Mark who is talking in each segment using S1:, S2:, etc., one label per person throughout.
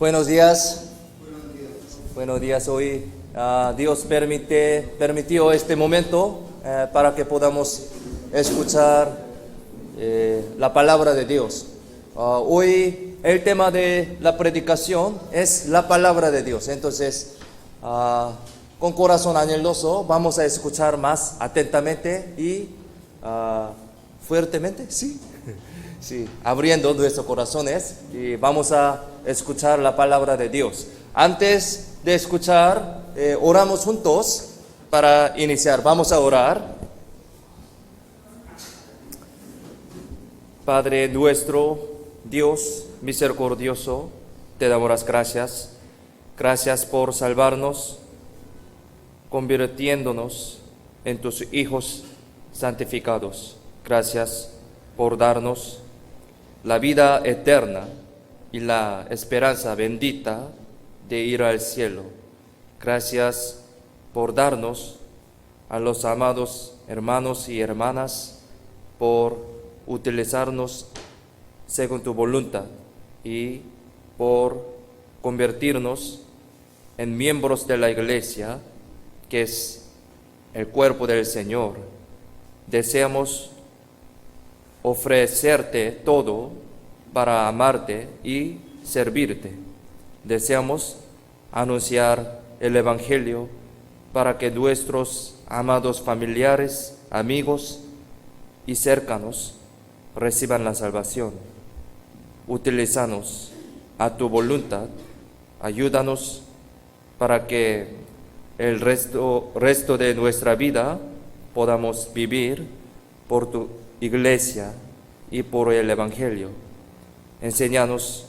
S1: Buenos días. Buenos días. Hoy Dios permitió este momento para que podamos escuchar la palabra de Dios. Hoy el tema de la predicación es la palabra de Dios. Entonces, con corazón anheloso vamos a escuchar más atentamente y fuertemente, sí. Sí, abriendo nuestros corazones y vamos a escuchar la palabra de Dios. Antes de escuchar, oramos juntos para iniciar. Vamos a orar. Padre nuestro, Dios misericordioso, te damos las gracias. Gracias por salvarnos, convirtiéndonos en tus hijos santificados. Gracias por darnos la vida eterna y la esperanza bendita de ir al cielo. Gracias por darnos a los amados hermanos y hermanas, por utilizarnos según tu voluntad y por convertirnos en miembros de la iglesia, que es el cuerpo del Señor. Deseamos ofrecerte todo para amarte y servirte. Deseamos anunciar el Evangelio para que nuestros amados familiares, amigos y cercanos reciban la salvación. Utilízanos a tu voluntad, ayúdanos para que el resto de nuestra vida podamos vivir por tu iglesia y por el Evangelio. Enséñanos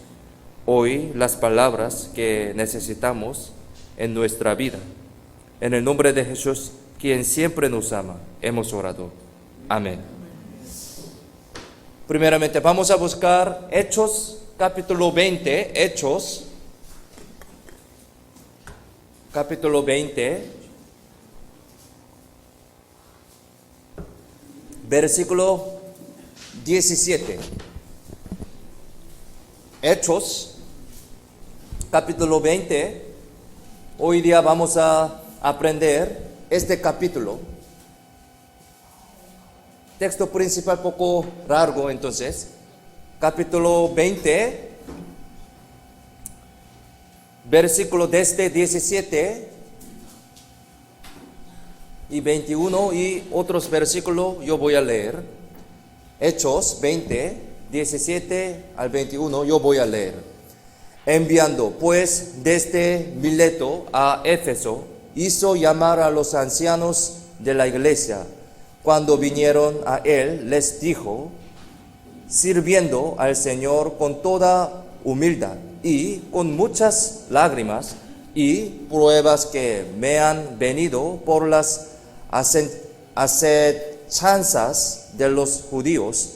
S1: hoy las palabras que necesitamos en nuestra vida. En el nombre de Jesús, quien siempre nos ama, hemos orado. Amén. Primeramente vamos a buscar Hechos, capítulo 20, Hechos, capítulo 20, versículo 17. Hechos, capítulo 20. Hoy día vamos a aprender este capítulo. Texto principal poco largo, entonces. Capítulo 20, versículo desde 17 y 21 y otros versículos yo voy a leer. Hechos 20, 17 al 21 yo voy a leer. Enviando pues desde Mileto a Éfeso, hizo llamar a los ancianos de la iglesia. Cuando vinieron a él, les dijo, sirviendo al Señor con toda humildad y con muchas lágrimas y pruebas que me han venido por las acechanzas de los judíos,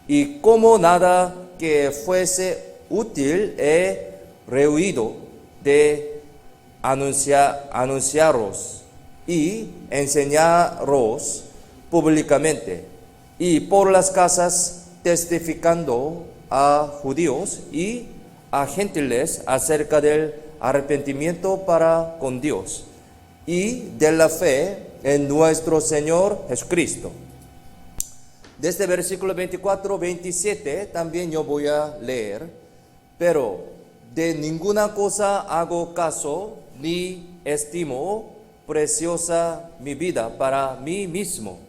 S1: y como nada que fuese útil he rehuido de anunciaros y enseñaros públicamente y por las casas, testificando a judíos y a gentiles acerca del arrepentimiento para con Dios y de la fe en nuestro Señor Jesucristo. Desde versículo 24, 27 también yo voy a leer. Pero de ninguna cosa hago caso, ni estimo preciosa mi vida para mí mismo,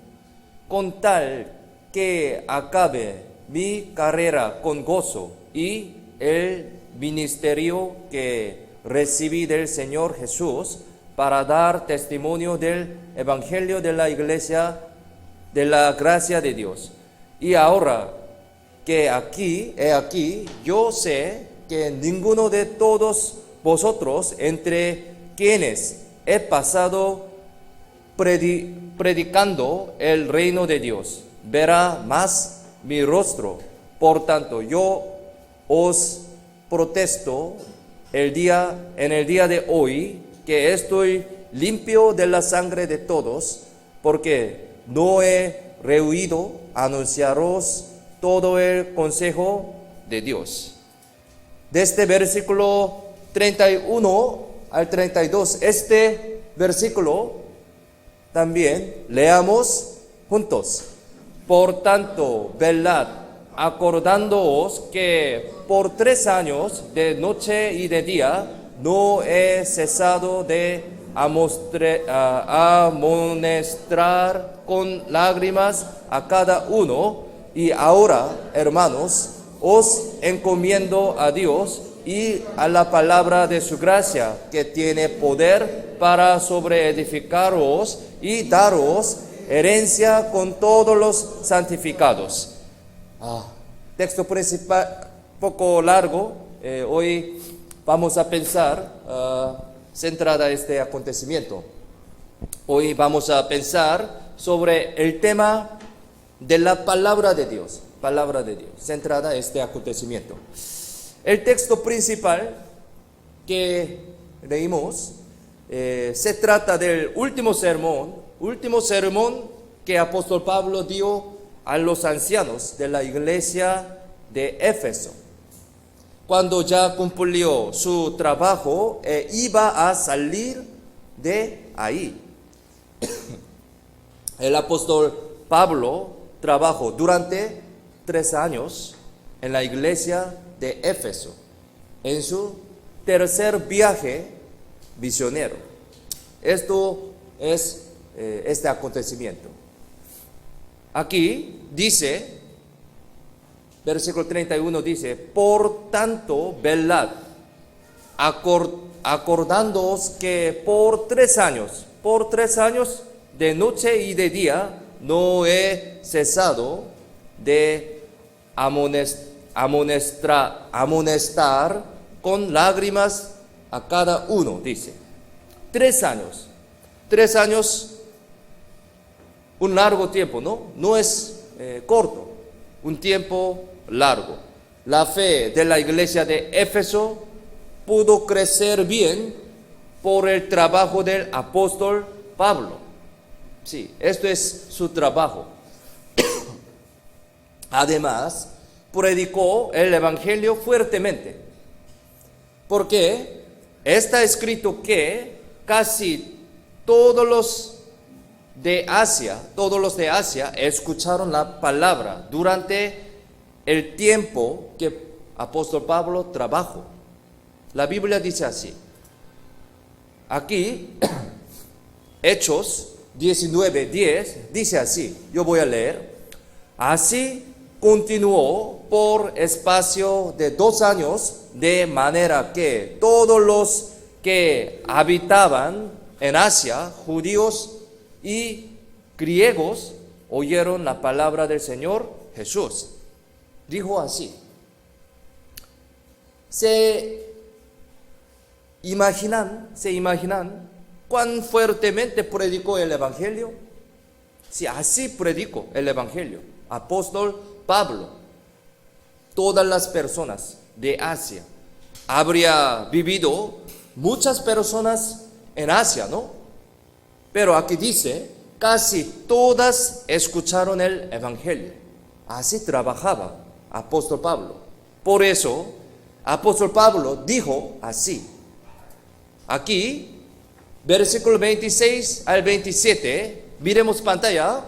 S1: con tal que acabe mi carrera con gozo y el ministerio que recibí del Señor Jesús para dar testimonio del Evangelio de la iglesia de la gracia de Dios. Y ahora que he aquí, yo sé que ninguno de todos vosotros, entre quienes he pasado predicando el reino de Dios, verá más mi rostro. Por tanto, yo os protesto en el día de hoy, que estoy limpio de la sangre de todos, porque no he rehuido anunciaros todo el consejo de Dios. Desde versículo 31 al 32, este versículo también leamos juntos. Por tanto, velad, acordándoos que por 3 años, de noche y de día, no he cesado de amonestrar con lágrimas a cada uno. Y ahora, hermanos, os encomiendo a Dios y a la palabra de su gracia, que tiene poder para sobreedificaros y daros herencia con todos los santificados. Texto principal, poco largo. Hoy vamos a pensar, centrada este acontecimiento. Hoy vamos a pensar sobre el tema de la palabra de Dios, centrada este acontecimiento. El texto principal que leímos se trata del último sermón que apóstol Pablo dio a los ancianos de la iglesia de Éfeso, cuando ya cumplió su trabajo e iba a salir de ahí. El apóstol Pablo trabajó durante 3 años en la iglesia de Éfeso, en su tercer viaje misionero. Esto es este acontecimiento. Aquí dice, versículo 31 dice: por tanto, velad, acordándoos que por 3 años, de noche y de día, no he cesado de amonestar con lágrimas a cada uno, dice. 3 años. 3 años, un largo tiempo, ¿no? No es corto, un tiempo largo. La fe de la iglesia de Éfeso pudo crecer bien por el trabajo del apóstol Pablo. Sí, esto es su trabajo. Además, predicó el evangelio fuertemente, porque está escrito que casi todos los de Asia escucharon la palabra durante el tiempo que apóstol Pablo trabajó. La Biblia dice así. Aquí, Hechos 19:10 dice así, yo voy a leer: así continuó por espacio de 2 años, de manera que todos los que habitaban en Asia, judíos y griegos, oyeron la palabra del Señor Jesús. Dijo así. ¿Se imaginan cuán fuertemente predicó el evangelio? Sí, así predicó el evangelio apóstol Pablo. Todas las personas de Asia, habría vivido muchas personas en Asia, ¿no? Pero aquí dice, casi todas escucharon el evangelio. Así trabajaba apóstol Pablo. Por eso, apóstol Pablo dijo así. Aquí, versículo 26 al 27, miremos pantalla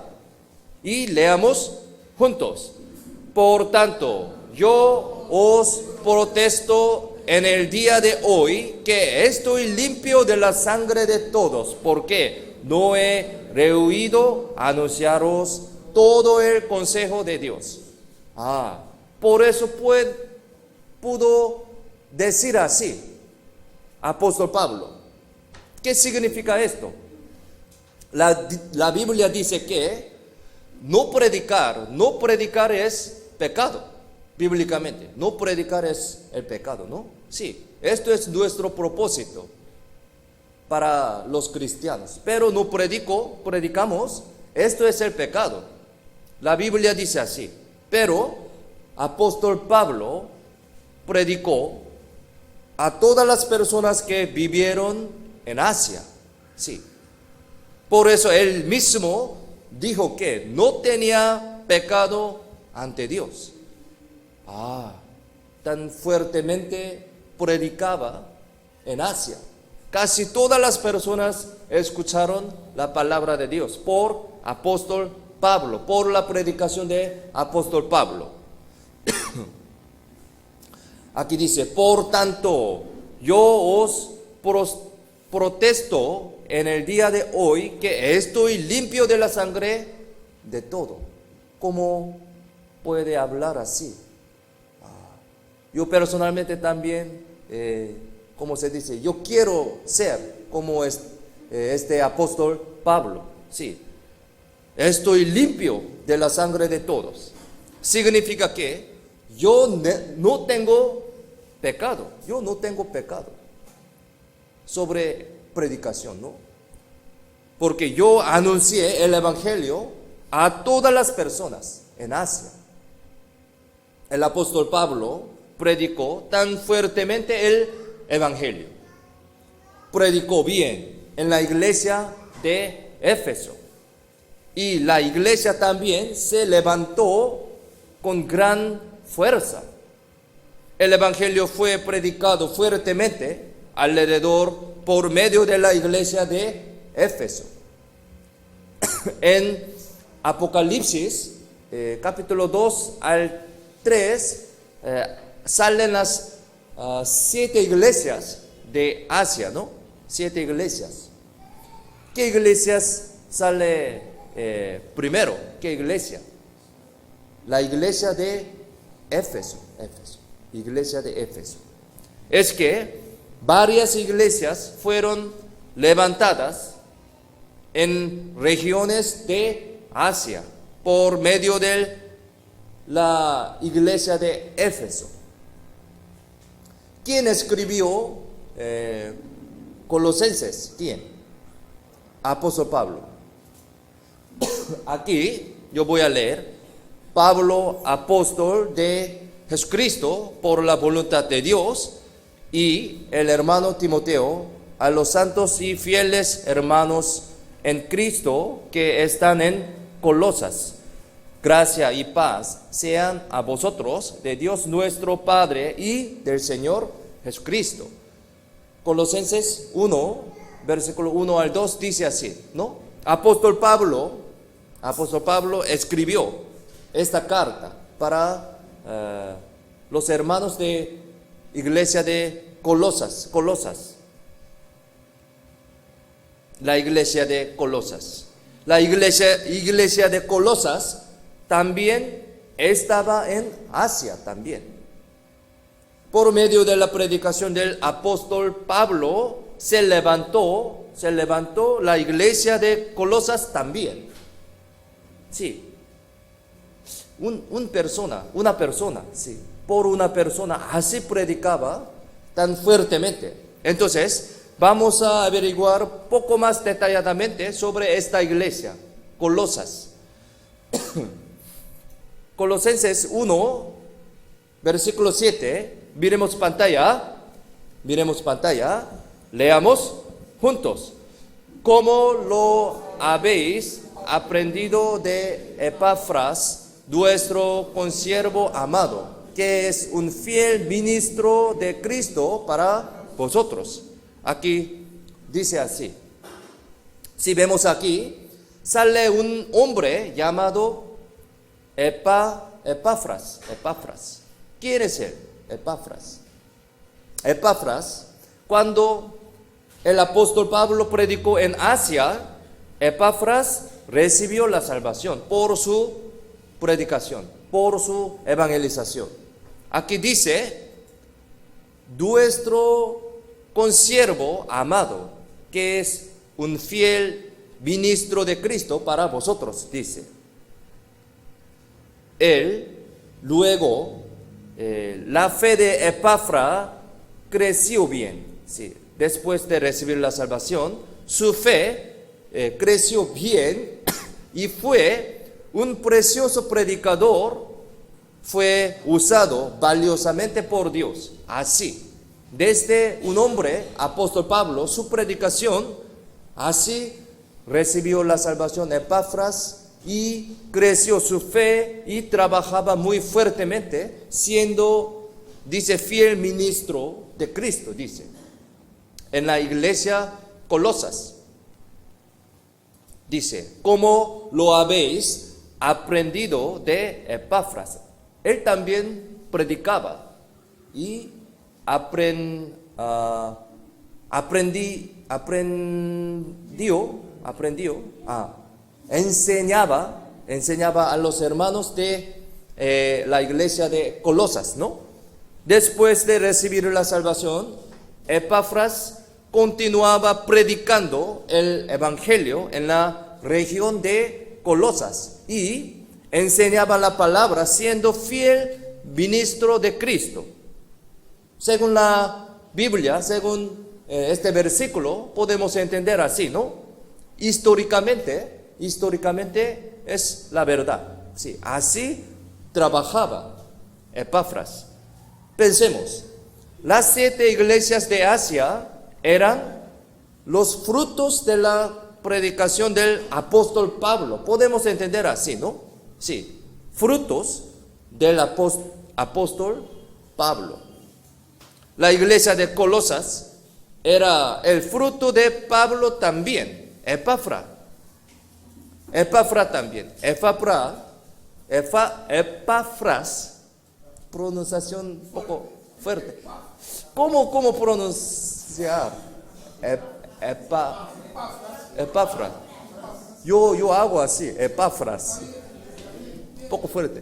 S1: y leamos juntos. Por tanto, yo os protesto en el día de hoy que estoy limpio de la sangre de todos, porque no he rehuido anunciaros todo el consejo de Dios. Por eso pudo decir así apóstol Pablo. ¿Qué significa esto? La Biblia dice que no predicar es pecado, bíblicamente. No predicar es el pecado, ¿no? Sí, esto es nuestro propósito para los cristianos. Pero no predicamos, esto es el pecado. La Biblia dice así. Pero apóstol Pablo predicó a todas las personas que vivieron en Asia. Sí. Por eso él mismo dijo que no tenía pecado ante Dios. Tan fuertemente predicaba en Asia. Casi todas las personas escucharon la palabra de Dios por apóstol Pablo, por la predicación de apóstol Pablo. Aquí dice, por tanto, yo os protesto en el día de hoy que estoy limpio de la sangre de todo. ¿Cómo puede hablar así? Yo personalmente también, como se dice, yo quiero ser como este apóstol Pablo. Sí, estoy limpio de la sangre de todos. Significa que yo no tengo pecado. Yo no tengo pecado sobre predicación, ¿no? Porque yo anuncié el evangelio a todas las personas en Asia. El apóstol Pablo predicó tan fuertemente el evangelio. Predicó bien en la iglesia de Éfeso. Y la iglesia también se levantó con gran fuerza. El evangelio fue predicado fuertemente alrededor por medio de la iglesia de Éfeso. En Apocalipsis, capítulo 2 al 3, salen las 7 iglesias de Asia, ¿no? 7 iglesias. ¿Qué iglesias sale primero? ¿Qué iglesia? La iglesia de Éfeso. Iglesia de Éfeso. Es que varias iglesias fueron levantadas en regiones de Asia por medio de la iglesia de Éfeso. ¿Quién escribió Colosenses? ¿Quién? Apóstol Pablo. Aquí yo voy a leer: Pablo, apóstol de Jesucristo por la voluntad de Dios, y el hermano Timoteo, a los santos y fieles hermanos en Cristo que están en Colosas. Gracia y paz sean a vosotros de Dios nuestro Padre y del Señor Jesucristo. Colosenses 1, versículo 1 al 2 dice así, ¿no? Apóstol Pablo escribió esta carta para los hermanos de iglesia de Colosas. La iglesia de Colosas. La iglesia de Colosas también estaba en Asia también. Por medio de la predicación del apóstol Pablo se levantó la iglesia de Colosas también. Sí. Una persona, sí, por una persona así predicaba tan fuertemente. Entonces, vamos a averiguar poco más detalladamente sobre esta iglesia, Colosas. Colosenses 1, versículo 7, miremos pantalla, leamos juntos. ¿Cómo lo habéis aprendido de Epafras, nuestro consiervo amado, que es un fiel ministro de Cristo para vosotros? Aquí dice así. Si vemos aquí, sale un hombre llamado Epafras. ¿Quién es él? Epafras, cuando el apóstol Pablo predicó en Asia, Epafras recibió la salvación por su predicación, por su evangelización. Aquí dice, nuestro consiervo amado, que es un fiel ministro de Cristo para vosotros, dice. Él, luego, la fe de Epafra creció bien, sí. Después de recibir la salvación, su fe creció bien y fue un precioso predicador, fue usado valiosamente por Dios. Así, desde un hombre, apóstol Pablo, su predicación, así recibió la salvación Epafras y creció su fe y trabajaba muy fuertemente, siendo, dice, fiel ministro de Cristo, dice. en la iglesia Colosas. Dice, como lo habéis aprendido de Epafras. Él también predicaba y enseñaba a los hermanos de la iglesia de Colosas, ¿no? Después de recibir la salvación, Epafras continuaba predicando el evangelio en la región de Colosas y enseñaba la palabra siendo fiel ministro de Cristo. Según la Biblia, según este versículo, podemos entender así, ¿no? Históricamente es la verdad. Sí, así trabajaba Epafras. Pensemos, las 7 iglesias de Asia eran los frutos de la predicación del apóstol Pablo. Podemos entender así, ¿no? Sí, frutos del apóstol Pablo. La iglesia de Colosas era el fruto de Pablo también, Epafras también. Epafras, pronunciación un poco fuerte. ¿Cómo pronunciar? Epafras. Yo hago así, Epafras. Un poco fuerte.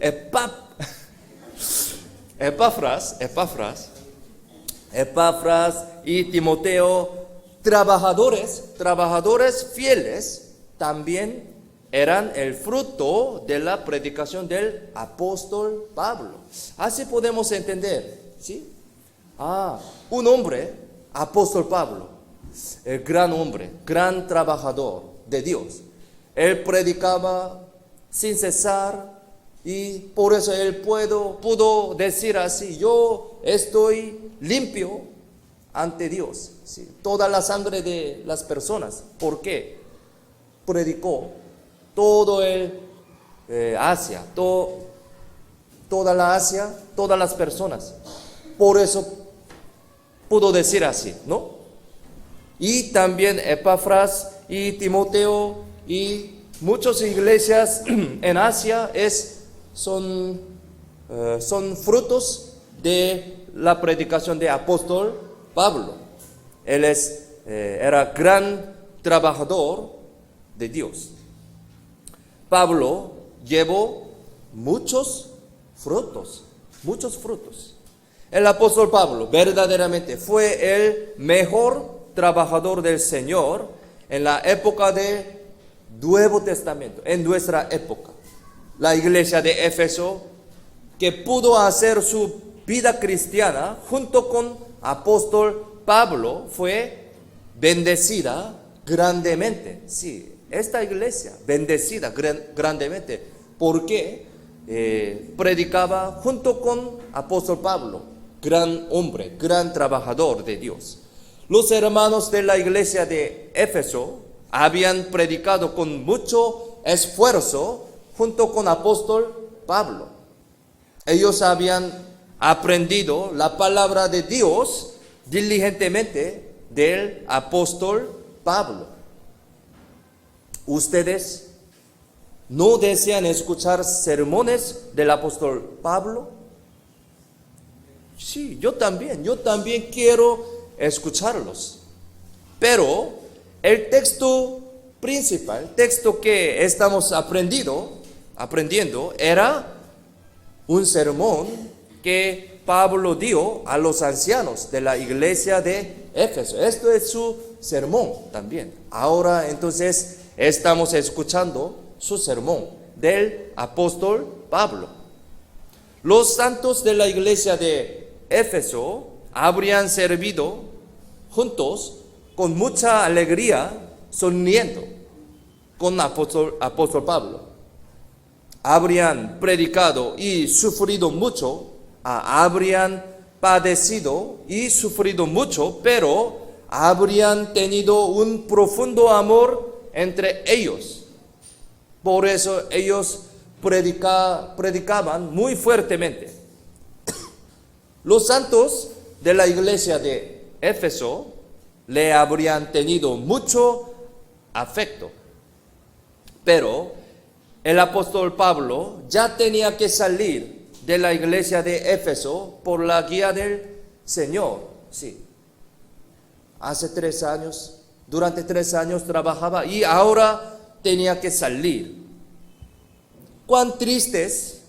S1: Epafras y Timoteo, trabajadores fieles, también eran el fruto de la predicación del apóstol Pablo. Así podemos entender, ¿sí? Un hombre, apóstol Pablo, el gran hombre, gran trabajador de Dios. Él predicaba sin cesar y por eso él pudo decir así, yo estoy limpio ante Dios. ¿Sí? Toda la sangre de las personas. ¿Por qué? Predicó todo el Asia, toda la Asia, todas las personas. Por eso pudo decir así, ¿no? Y también Epafras y Timoteo y muchas iglesias en Asia son frutos de la predicación de apóstol Pablo. Él era gran trabajador de Dios. Pablo llevó muchos frutos. El apóstol Pablo verdaderamente fue el mejor trabajador del Señor en la época del Nuevo Testamento, en nuestra época. La iglesia de Éfeso, que pudo hacer su vida cristiana junto con apóstol Pablo, fue bendecida grandemente. Sí, esta iglesia bendecida grandemente porque predicaba junto con apóstol Pablo, gran hombre, gran trabajador de Dios. Los hermanos de la iglesia de Éfeso habían predicado con mucho esfuerzo junto con apóstol Pablo. Ellos habían aprendido la palabra de Dios diligentemente del apóstol Pablo. ¿Ustedes no desean escuchar sermones del apóstol Pablo? Sí, yo también quiero escucharlos. Pero el texto principal, el texto que estamos aprendiendo, era un sermón que Pablo dio a los ancianos de la iglesia de Éfeso. Esto es su sermón también. Ahora entonces estamos escuchando su sermón del apóstol Pablo. Los santos de la iglesia de Éfeso habrían servido juntos con mucha alegría, sonriendo con apóstol Pablo. Habrían predicado y sufrido mucho, habrían padecido y sufrido mucho, pero habrían tenido un profundo amor entre ellos. Por eso ellos predicaban muy fuertemente. Los santos de la iglesia de Éfeso le habrían tenido mucho afecto. Pero el apóstol Pablo ya tenía que salir de la iglesia de Éfeso por la guía del Señor. Sí. Hace 3 años, durante 3 años trabajaba y ahora tenía que salir. Cuán tristes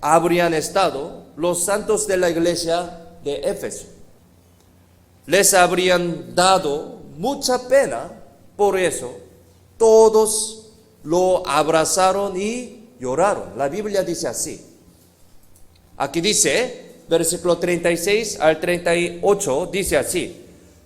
S1: habrían estado los santos de la iglesia de Éfeso. Les habrían dado mucha pena, por eso todos lo abrazaron y lloraron. La Biblia dice así. Aquí dice, versículo 36 al 38, dice así: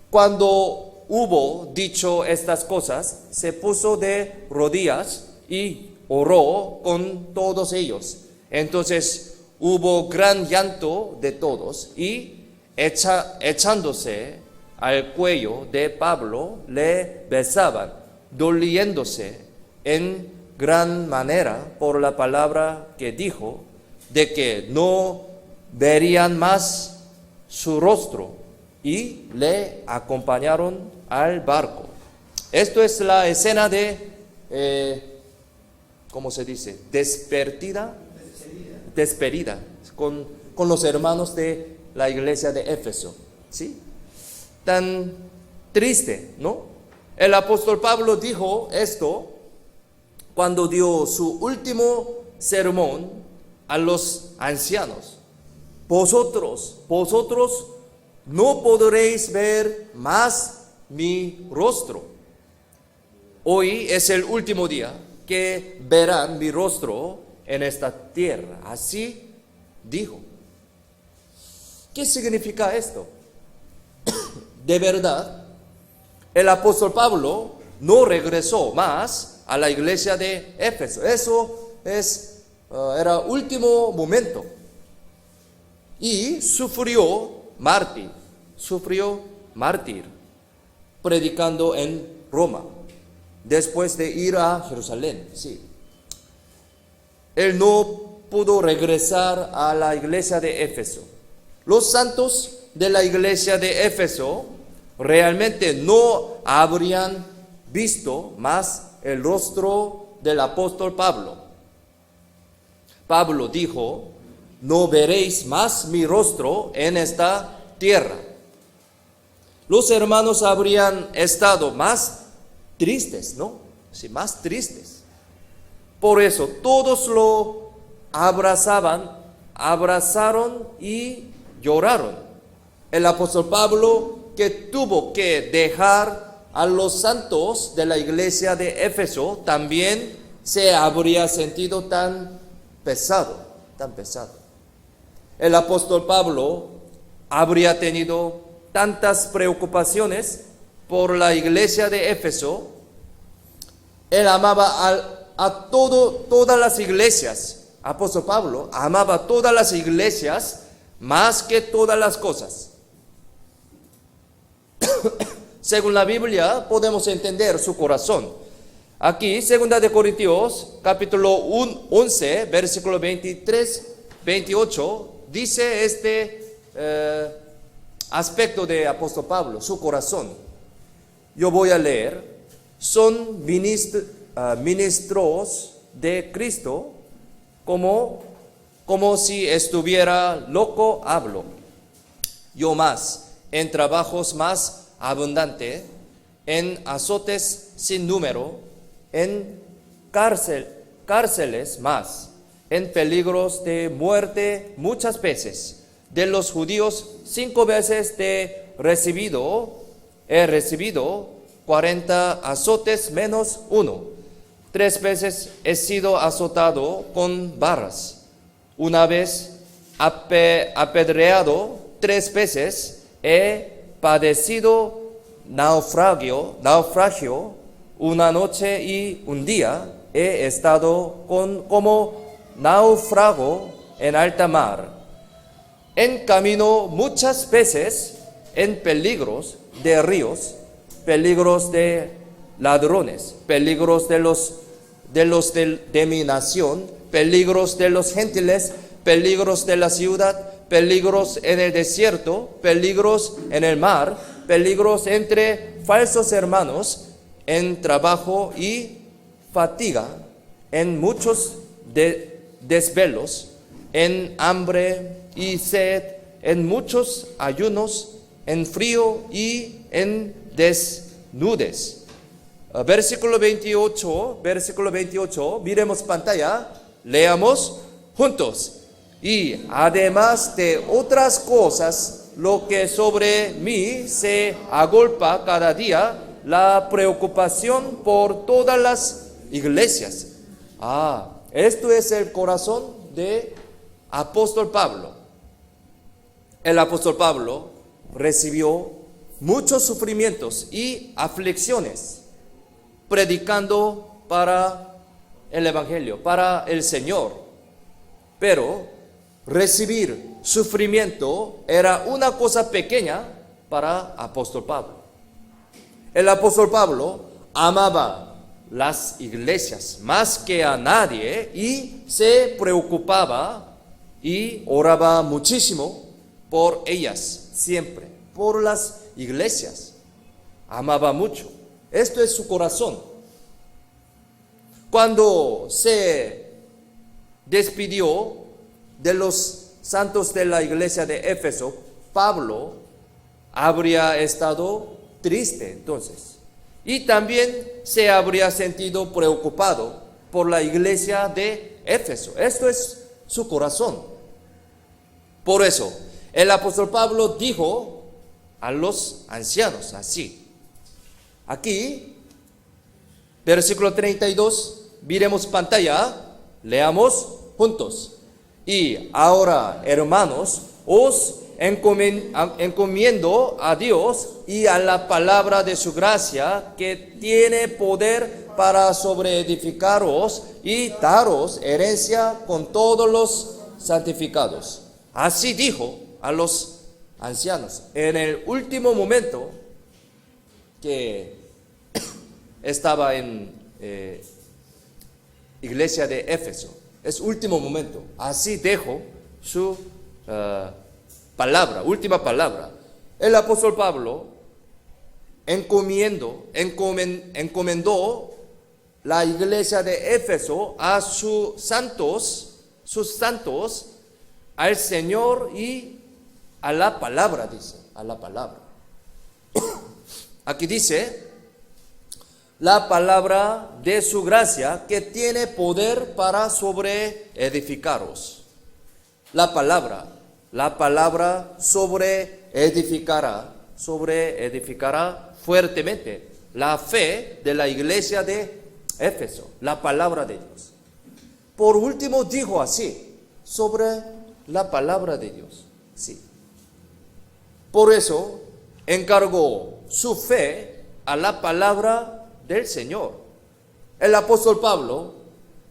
S1: cuando hubo dicho estas cosas, se puso de rodillas y oró con todos ellos. Entonces hubo gran llanto de todos y echándose al cuello de Pablo, le besaban, doliéndose en gran manera por la palabra que dijo, de que no verían más su rostro, y le acompañaron al barco. Esto es la escena de, ¿cómo se dice? Despedida con los hermanos de la iglesia de Éfeso. ¿Sí? Tan triste, ¿no? El apóstol Pablo dijo esto cuando dio su último sermón a los ancianos. Vosotros no podréis ver más mi rostro. Hoy es el último día que verán mi rostro en esta tierra. Así dijo. ¿Qué significa esto? De verdad, el apóstol Pablo no regresó más a la iglesia de Éfeso. Eso era último momento. Y sufrió mártir, predicando en Roma, después de ir a Jerusalén. Sí. Él no pudo regresar a la iglesia de Éfeso. Los santos de la iglesia de Éfeso realmente no habrían visto más el rostro del apóstol Pablo. Pablo dijo: no veréis más mi rostro en esta tierra. Los hermanos habrían estado más tristes, ¿no? Sí, más tristes. Por eso todos lo abrazaron y lloraron. El apóstol Pablo, que tuvo que dejar a los santos de la iglesia de Éfeso, también se habría sentido tan pesado. El apóstol Pablo habría tenido tantas preocupaciones por la iglesia de Éfeso. Él amaba a todas las iglesias. Apóstol Pablo amaba todas las iglesias más que todas las cosas. Según la Biblia podemos entender su corazón. Aquí, 2 de Corintios, capítulo 11, versículo 23-28, dice este aspecto de apóstol Pablo, su corazón. Yo voy a leer: son ministros de Cristo, como si estuviera loco hablo. Yo más, en trabajos más abundante, en azotes sin número, en cárceles más, en peligros de muerte muchas veces. De los judíos 5 veces he recibido 40 azotes menos 1. 3 veces he sido azotado con varas. Una vez apedreado, 3 veces he padecido naufragio. Una noche y un día he estado como náufrago en alta mar. En camino muchas veces, en peligros de ríos, peligros de ladrones, peligros de mi nación, peligros de los gentiles, peligros de la ciudad, peligros en el desierto, peligros en el mar, peligros entre falsos hermanos, en trabajo y fatiga, en muchos desvelos, en hambre y sed, en muchos ayunos, en frío y en desnudez. Versículo 28, miremos pantalla, leamos juntos. Y además de otras cosas, lo que sobre mí se agolpa cada día, la preocupación por todas las iglesias. Esto es el corazón de apóstol Pablo. El apóstol Pablo recibió muchos sufrimientos y aflicciones predicando para el evangelio, para el Señor. Pero recibir sufrimiento era una cosa pequeña para apóstol Pablo. El apóstol Pablo amaba las iglesias más que a nadie y se preocupaba y oraba muchísimo por ellas, siempre, por las iglesias. Amaba mucho. Esto es su corazón. Cuando se despidió de los santos de la iglesia de Éfeso, Pablo habría estado triste entonces. Y también se habría sentido preocupado por la iglesia de Éfeso. Esto es su corazón. Por eso, el apóstol Pablo dijo a los ancianos así. Aquí, versículo 32, miremos pantalla, leamos juntos. Y ahora, hermanos, os encomiendo a Dios y a la palabra de su gracia, que tiene poder para sobreedificaros y daros herencia con todos los santificados. Así dijo a los ancianos en el último momento que estaba en iglesia de Éfeso. Es último momento. Así dejó su palabra, última palabra. El apóstol Pablo encomendó la iglesia de Éfeso a sus santos, al Señor y a la palabra, dice, a la palabra. Aquí dice, la palabra de su gracia, que tiene poder para sobreedificaros. La palabra sobreedificará fuertemente la fe de la iglesia de Éfeso, la palabra de Dios. Por último dijo así, sobre la palabra de Dios, sí. Por eso encargó su fe a la palabra del Señor. El apóstol Pablo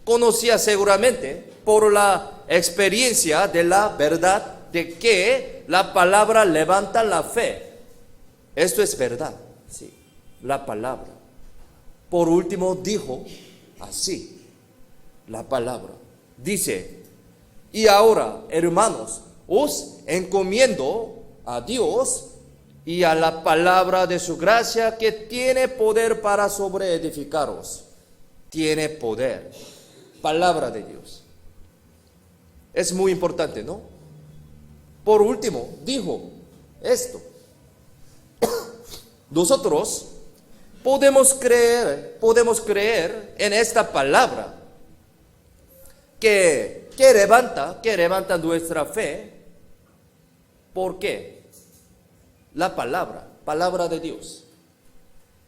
S1: conocía seguramente por la experiencia de la verdad de que la palabra levanta la fe. Esto es verdad, sí, la palabra. Por último dijo así, la palabra. Dice, y ahora, hermanos, os encomiendo a Dios y a la palabra de su gracia, que tiene poder para sobreedificaros. Tiene poder. Palabra de Dios. Es muy importante, ¿no? Por último, dijo esto. Nosotros podemos creer en esta palabra que levanta nuestra fe. ¿Por qué? La palabra de Dios.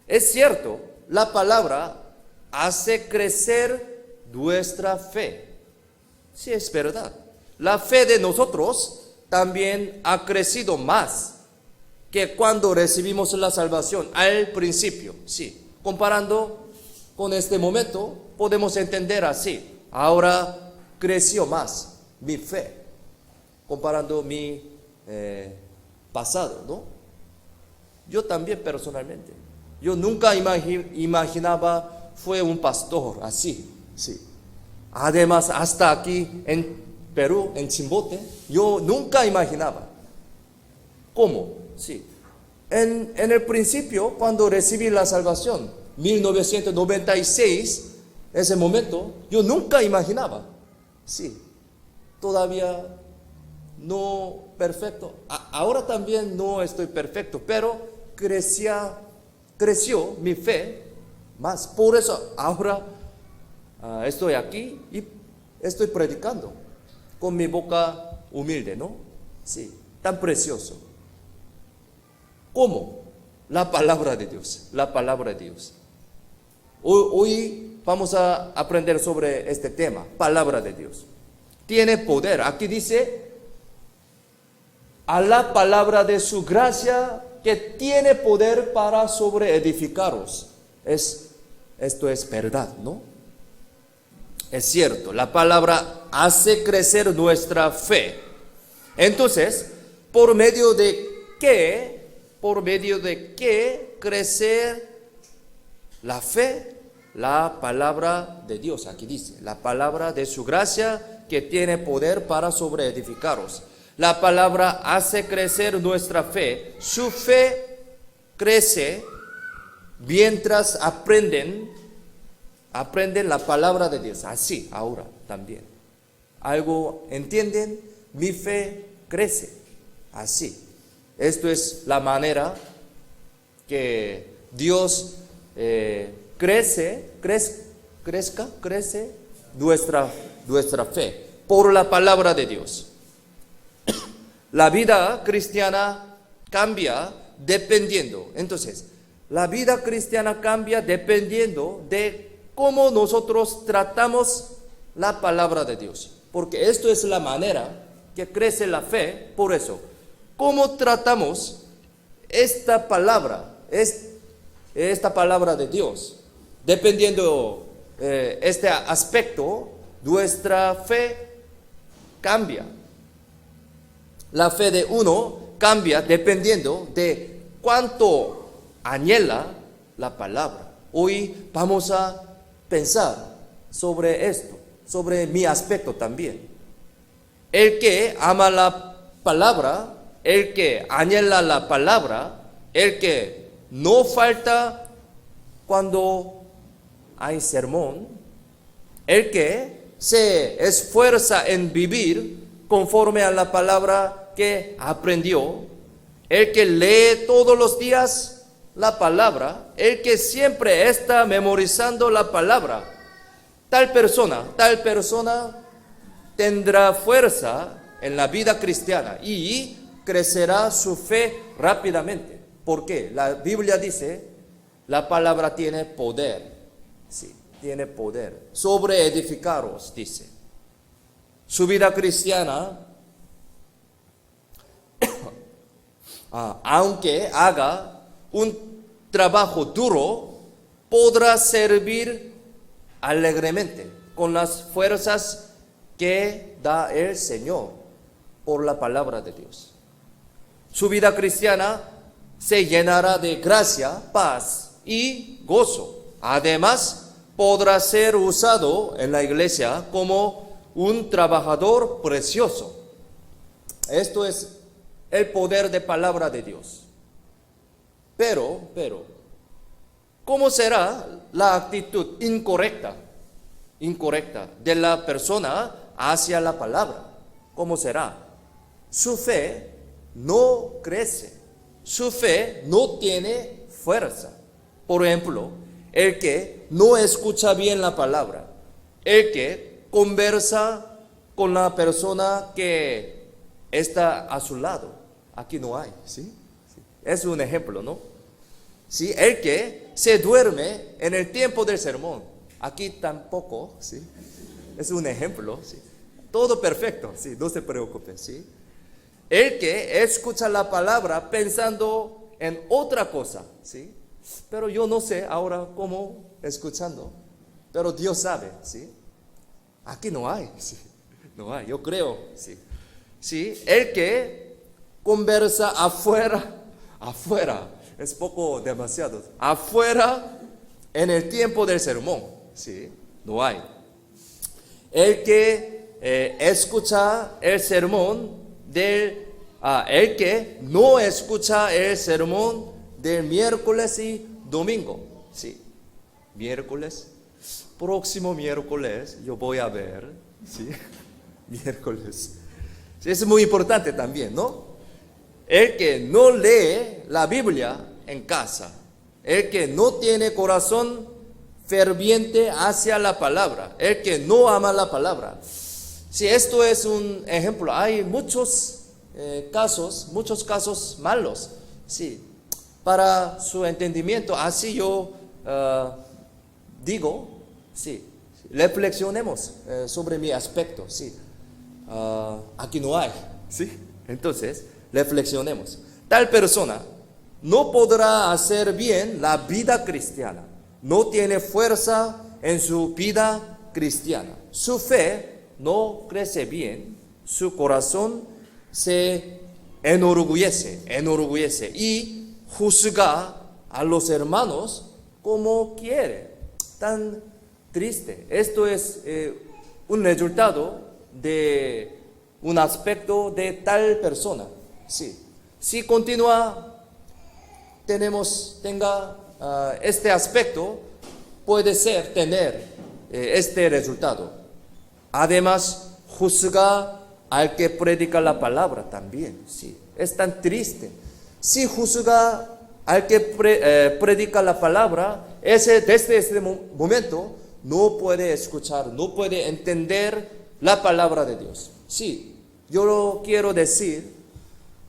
S1: Es cierto, la palabra hace crecer nuestra fe. Sí, es verdad. La fe de nosotros también ha crecido más que cuando recibimos la salvación al principio. Sí, comparando con este momento, podemos entender así. Ahora creció más mi fe, comparando mi pasado, ¿no? Yo también personalmente. Yo nunca imaginaba fue un pastor así, sí. Además, hasta aquí en Perú, en Chimbote, yo nunca imaginaba. ¿Cómo? Sí. En el principio, cuando recibí la salvación, 1996, ese momento, yo nunca imaginaba, sí, todavía no perfecto, ahora también no estoy perfecto, pero creció mi fe más. Por eso ahora estoy aquí y estoy predicando con mi boca humilde, ¿no? Sí, tan precioso. ¿Cómo? La palabra de Dios, la palabra de Dios. Hoy vamos a aprender sobre este tema, palabra de Dios. Tiene poder. Aquí dice, a la palabra de su gracia que tiene poder para sobreedificaros. Esto es verdad, ¿no? Es cierto, la palabra hace crecer nuestra fe. Entonces, ¿por medio de qué crecer la fe? La palabra de Dios, aquí dice, la palabra de su gracia que tiene poder para sobreedificaros. La palabra hace crecer nuestra fe. Su fe crece mientras aprenden la palabra de Dios. Así, ahora también. ¿Algo entienden? Mi fe crece. Así. Esto es la manera que Dios crece nuestra fe por la palabra de Dios. La vida cristiana cambia dependiendo. Entonces, la vida cristiana cambia dependiendo de cómo nosotros tratamos la palabra de Dios. Porque esto es la manera que crece la fe. Por eso, ¿cómo tratamos esta palabra de Dios? Dependiendo este aspecto, nuestra fe cambia. La fe de uno cambia dependiendo de cuánto anhela la palabra. Hoy vamos a pensar sobre esto, sobre mi aspecto también. El que ama la palabra, el que anhela la palabra, el que no falta cuando hay sermón, el que se esfuerza en vivir conforme a la palabra que aprendió, el que lee todos los días la palabra, el que siempre está memorizando la palabra, tal persona tendrá fuerza en la vida cristiana y crecerá su fe rápidamente. ¿Por qué? La Biblia dice, la palabra tiene poder. Sí, tiene poder. Sobreedificaros, dice. Su vida cristiana, aunque haga un trabajo duro, podrá servir alegremente con las fuerzas que da el Señor por la palabra de Dios. Su vida cristiana se llenará de gracia, paz y gozo. Además, podrá ser usado en la iglesia como un trabajador precioso. Esto es el poder de palabra de Dios. Pero, ¿cómo será la actitud incorrecta de la persona hacia la palabra? ¿Cómo será? Su fe no crece, su fe no tiene fuerza. Por ejemplo, el que no escucha bien la palabra, el que conversa con la persona que está a su lado. Aquí no hay, ¿sí? Es un ejemplo, ¿no? ¿Sí? El que se duerme en el tiempo del sermón. Aquí tampoco, ¿sí? Es un ejemplo, ¿sí? Todo perfecto, ¿sí? No se preocupen, ¿sí? El que escucha la palabra pensando en otra cosa, ¿sí? Pero yo no sé ahora cómo escuchando, pero Dios sabe, ¿sí? Aquí no hay, ¿sí? No hay, yo creo, ¿sí? ¿Sí? El que conversa afuera, es poco demasiado, afuera en el tiempo del sermón, ¿sí? No hay. El que escucha el sermón del el que no escucha el sermón del miércoles y domingo. Sí, miércoles, próximo miércoles yo voy a ver, sí, miércoles. Sí, es muy importante también, ¿no? El que no lee la Biblia en casa, el que no tiene corazón ferviente hacia la palabra, el que no ama la palabra. Sí, esto es un ejemplo. Hay muchos casos malos. Sí, para su entendimiento, así yo digo, sí, reflexionemos sobre mi aspecto. Sí, aquí no hay. Sí, entonces reflexionemos. Tal persona no podrá hacer bien la vida cristiana, no tiene fuerza en su vida cristiana, su fe no crece bien, su corazón se enorgullece y juzga a los hermanos como quiere. Tan triste. Esto es un resultado de un aspecto de tal persona. Sí. Si continúa, tenga este aspecto, puede ser tener este resultado. Además, juzga al que predica la palabra también. Sí, es tan triste. Si juzga al que predica la palabra, desde este momento no puede escuchar, no puede entender la palabra de Dios. Sí, yo lo quiero decir,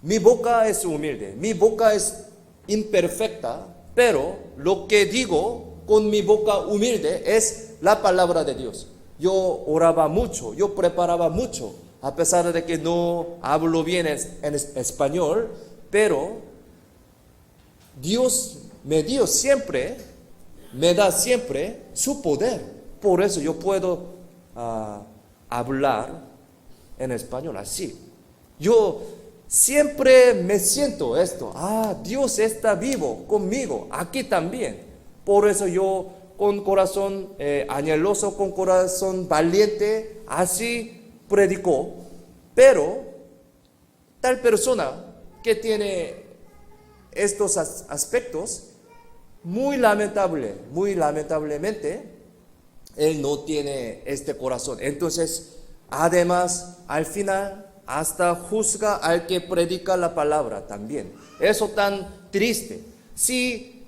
S1: mi boca es humilde, mi boca es imperfecta, pero lo que digo con mi boca humilde es la palabra de Dios. Yo oraba mucho, yo preparaba mucho, a pesar de que no hablo bien en español, pero Dios me da siempre su poder. Por eso yo puedo hablar en español así. Yo siempre me siento esto, Dios está vivo conmigo, aquí también. Por eso yo con corazón anheloso, con corazón valiente, así predicó. Pero tal persona que tiene estos aspectos, muy lamentablemente, él no tiene este corazón. Entonces, además, al final, hasta juzga al que predica la palabra también. Eso tan triste. Si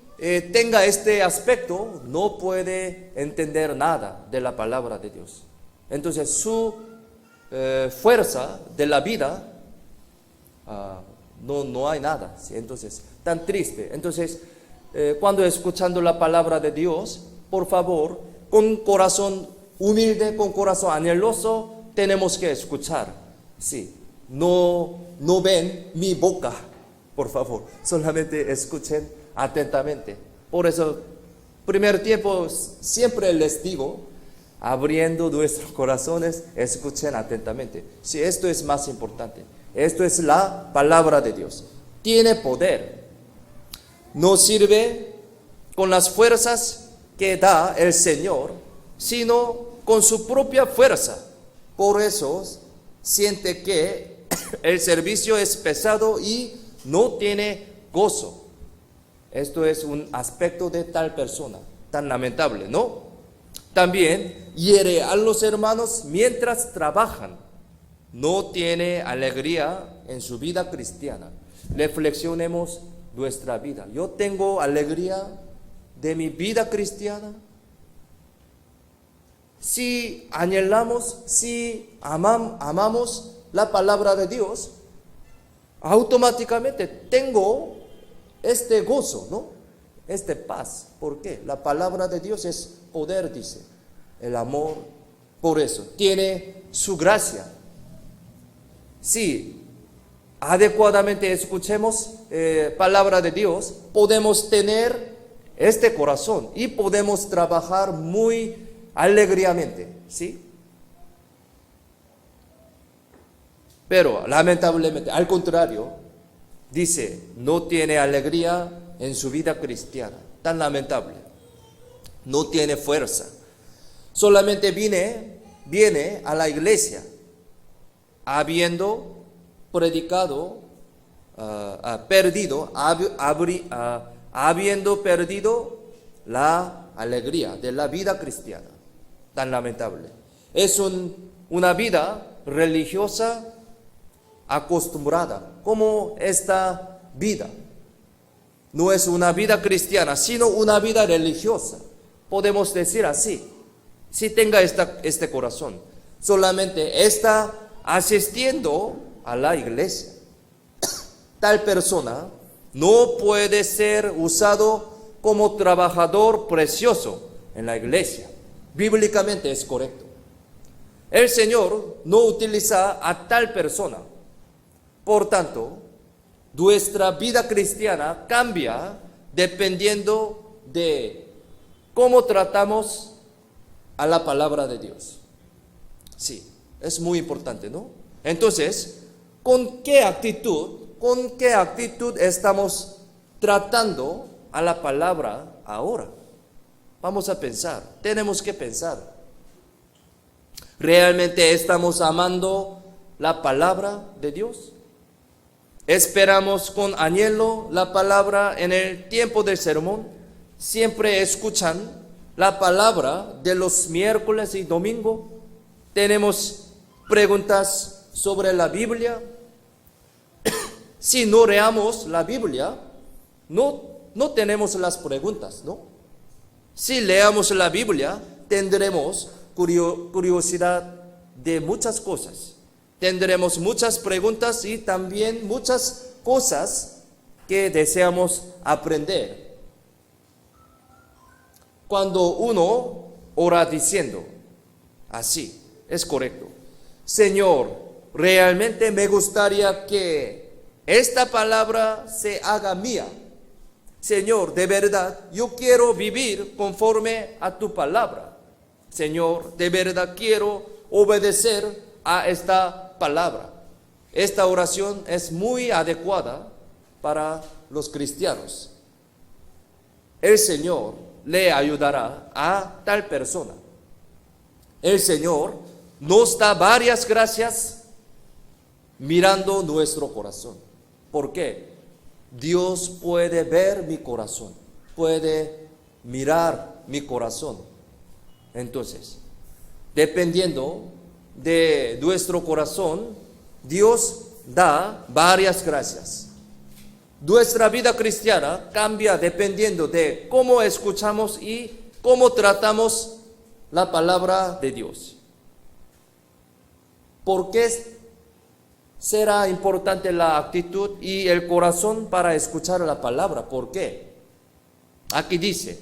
S1: tenga este aspecto, no puede entender nada de la palabra de Dios. Entonces, su fuerza de la vida, no hay nada. ¿Sí? Entonces, tan triste. Entonces, cuando escuchando la palabra de Dios, por favor, con corazón humilde, con corazón anheloso, tenemos que escuchar. Sí, no ven mi boca, por favor, solamente escuchen atentamente. Por eso, primer tiempo, siempre les digo, abriendo nuestros corazones, escuchen atentamente. Sí, esto es más importante. Esto es la palabra de Dios. Tiene poder. No sirve con las fuerzas que da el Señor, sino con su propia fuerza. Por eso siente que el servicio es pesado y no tiene gozo. Esto es un aspecto de tal persona, tan lamentable, ¿no? También hiere a los hermanos mientras trabajan. No tiene alegría en su vida cristiana. Reflexionemos nuestra vida. ¿Yo tengo alegría de mi vida cristiana? Si anhelamos, si amamos la palabra de Dios, automáticamente tengo este gozo, ¿no? Este paz. ¿Por qué? La palabra de Dios es poder, dice. El amor, por eso, tiene su gracia. Si adecuadamente escuchemos palabra de Dios, podemos tener este corazón y podemos trabajar muy alegremente, ¿sí? Pero lamentablemente, al contrario, dice, no tiene alegría en su vida cristiana. Tan lamentable. No tiene fuerza. Solamente viene a la iglesia habiendo predicado habiendo perdido la alegría de la vida cristiana. Tan lamentable. Es una vida religiosa acostumbrada, como esta vida. No es una vida cristiana, sino una vida religiosa. Podemos decir así. Si tenga este corazón, solamente está asistiendo a la iglesia. Tal persona no puede ser usado como trabajador precioso en la iglesia. Bíblicamente es correcto. El Señor no utiliza a tal persona. Por tanto, nuestra vida cristiana cambia dependiendo de cómo tratamos a la palabra de Dios. Sí, es muy importante, ¿no? Entonces, ¿con qué actitud estamos tratando a la palabra ahora? Vamos a pensar, tenemos que pensar. ¿Realmente estamos amando la palabra de Dios? ¿Esperamos con anhelo la palabra en el tiempo del sermón? ¿Siempre escuchan la palabra de los miércoles y domingo? ¿Tenemos preguntas sobre la Biblia? Si no leamos la Biblia, no tenemos las preguntas, ¿no? Si leamos la Biblia, tendremos curiosidad de muchas cosas. Tendremos muchas preguntas y también muchas cosas que deseamos aprender. Cuando uno ora diciendo así, es correcto: Señor, realmente me gustaría que esta palabra se haga mía. Señor, de verdad, yo quiero vivir conforme a tu palabra. Señor, de verdad quiero obedecer a esta palabra. Esta oración es muy adecuada para los cristianos. El Señor le ayudará a tal persona. El Señor nos da varias gracias mirando nuestro corazón. ¿Por qué? Dios puede ver mi corazón, puede mirar mi corazón. Entonces, dependiendo de nuestro corazón, Dios da varias gracias. Nuestra vida cristiana cambia dependiendo de cómo escuchamos y cómo tratamos la palabra de Dios. ¿Por qué será importante la actitud y el corazón para escuchar la palabra? ¿Por qué? Aquí dice: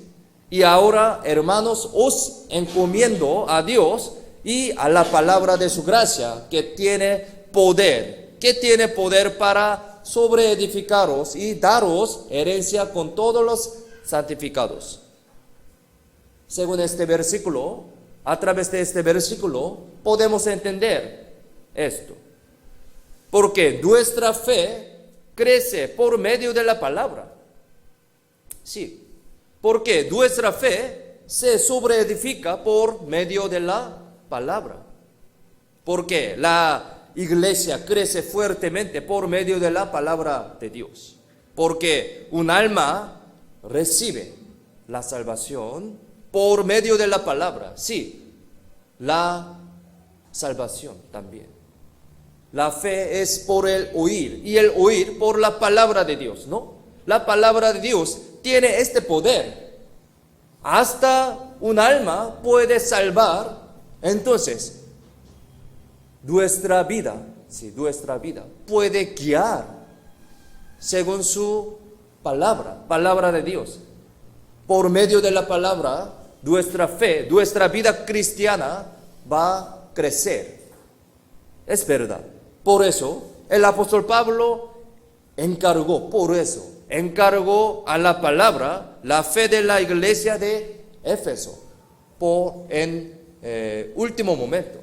S1: y ahora, hermanos, os encomiendo a Dios y a la palabra de su gracia, que tiene poder para sobreedificaros y daros herencia con todos los santificados. Según este versículo, a través de este versículo, podemos entender esto. Porque nuestra fe crece por medio de la palabra. Sí, porque nuestra fe se sobreedifica por medio de la palabra. Porque la iglesia crece fuertemente por medio de la palabra de Dios. Porque un alma recibe la salvación por medio de la palabra. Sí, la salvación también. La fe es por el oír, y el oír por la palabra de Dios, ¿no? La palabra de Dios tiene este poder. Hasta un alma puede salvar. Entonces, nuestra vida puede guiar según su palabra de Dios. Por medio de la palabra, nuestra fe, nuestra vida cristiana va a crecer. Es verdad. Por eso, el apóstol Pablo encargó a la palabra la fe de la iglesia de Éfeso en último momento.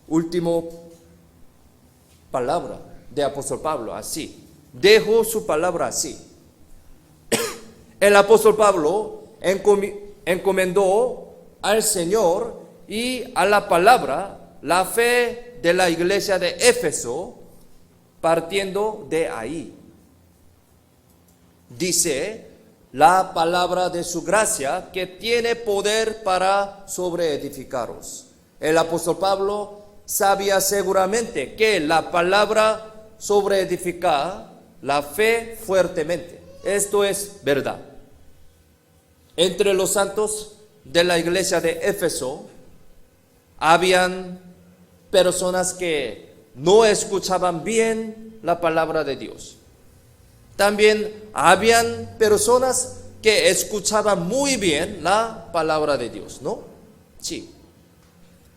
S1: Último palabra de apóstol Pablo, así. Dejó su palabra así. El apóstol Pablo encomendó al Señor y a la palabra la fe de la iglesia de Éfeso partiendo de ahí. Dice la palabra de su gracia que tiene poder para sobreedificaros. El apóstol Pablo sabía seguramente que la palabra sobreedifica la fe fuertemente. Esto es verdad. Entre los santos de la iglesia de Éfeso habían personas que no escuchaban bien la palabra de Dios. También habían personas que escuchaban muy bien la palabra de Dios, ¿no? Sí.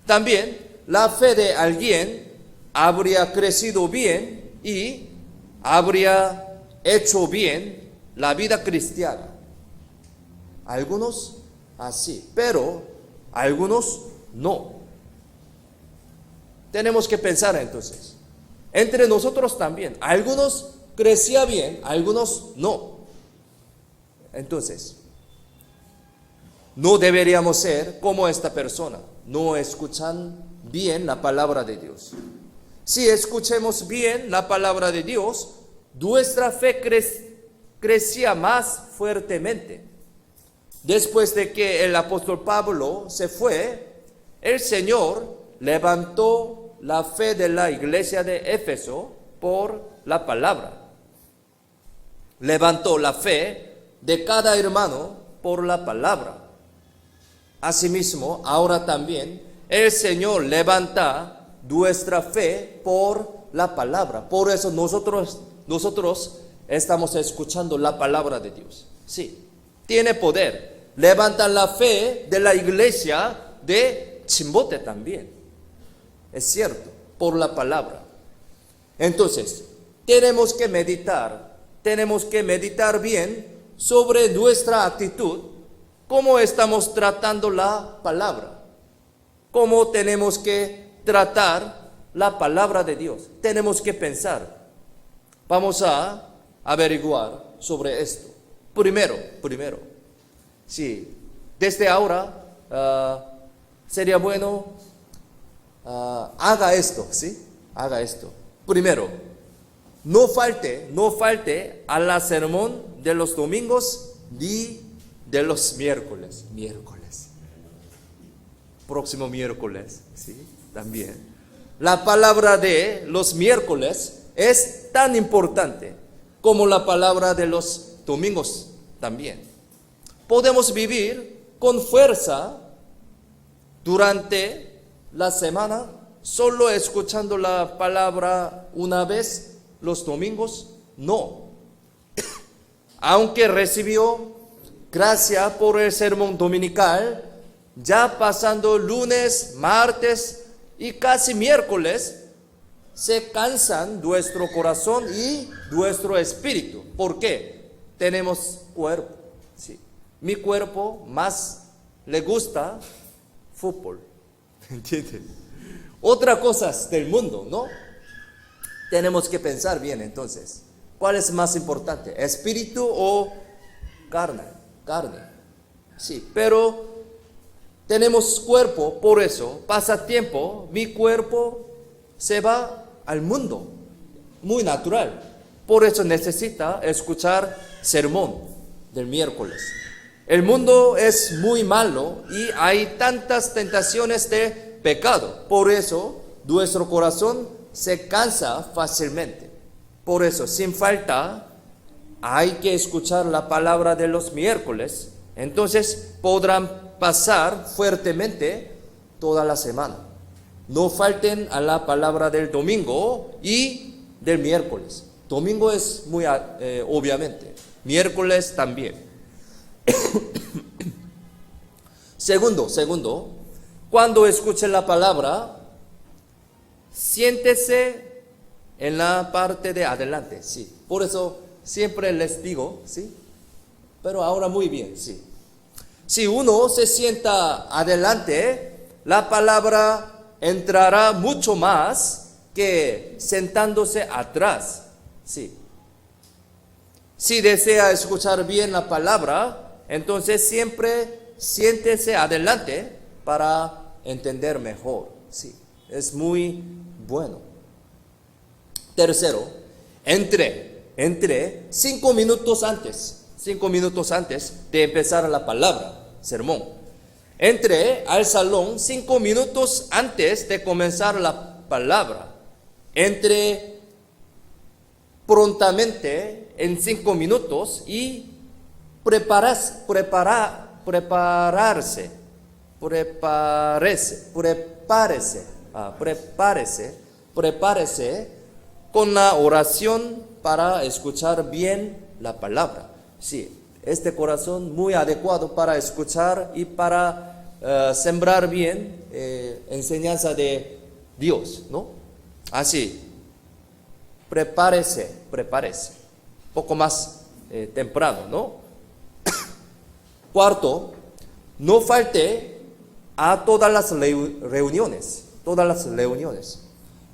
S1: También la fe de alguien habría crecido bien y habría hecho bien la vida cristiana. Algunos así, pero algunos no. Tenemos que pensar entonces. Entre nosotros también. Algunos crecía bien, algunos no. Entonces, no deberíamos ser como esta persona. No escuchan bien la palabra de Dios. Si escuchemos bien la palabra de Dios, nuestra fe crecía más fuertemente. Después de que el apóstol Pablo se fue, el Señor levantó la fe de la iglesia de Éfeso por la palabra. Levantó la fe de cada hermano por la palabra. Asimismo, ahora también el Señor levanta nuestra fe por la palabra. Por eso nosotros estamos escuchando la palabra de Dios. Sí, tiene poder. Levanta la fe de la iglesia de Chimbote también. Es cierto, por la palabra. Entonces, tenemos que meditar bien sobre nuestra actitud, cómo estamos tratando la palabra, cómo tenemos que tratar la palabra de Dios. Tenemos que pensar. Vamos a averiguar sobre esto. Primero, sí, desde ahora sería bueno haga esto, ¿sí? Haga esto. Primero, no falte a la sermón de los domingos ni de los miércoles. Próximo miércoles, ¿sí? También. La palabra de los miércoles es tan importante como la palabra de los domingos también. Podemos vivir con fuerza durante la semana solo escuchando la palabra una vez los domingos. No. Aunque recibió gracia por el sermón dominical, ya pasando lunes, martes y casi miércoles, se cansan nuestro corazón y nuestro espíritu. ¿Por qué? Tenemos cuerpo. Sí. Mi cuerpo más le gusta fútbol. ¿Entienden? Otras cosas del mundo, ¿no? Tenemos que pensar bien entonces. ¿Cuál es más importante? ¿Espíritu o carne? Carne. Sí, pero tenemos cuerpo, por eso pasa tiempo, mi cuerpo se va al mundo. Muy natural. Por eso necesita escuchar sermón del miércoles. El mundo es muy malo y hay tantas tentaciones de pecado. Por eso nuestro corazón se cansa fácilmente. Por eso, sin falta, hay que escuchar la palabra de los miércoles. Entonces podrán pasar fuertemente toda la semana. No falten a la palabra del domingo y del miércoles. Domingo es muy obviamente. Miércoles también. Segundo, cuando escuchen la palabra, siéntese en la parte de adelante, sí. Por eso siempre les digo, sí. Pero ahora muy bien, sí. Si uno se sienta adelante, la palabra entrará mucho más que sentándose atrás, sí. Si desea escuchar bien la palabra, entonces siempre siéntese adelante para entender mejor. Sí, es muy bueno. Tercero, entre 5 minutos antes de empezar la palabra, sermón. Entre al salón 5 minutos antes de comenzar la palabra. Entre prontamente en 5 minutos y prepárese con la oración para escuchar bien la palabra. Sí, este corazón muy adecuado para escuchar y para sembrar bien enseñanza de Dios, ¿no? Así, prepárese, poco más temprano, ¿no? Cuarto, no falte a todas las reuniones.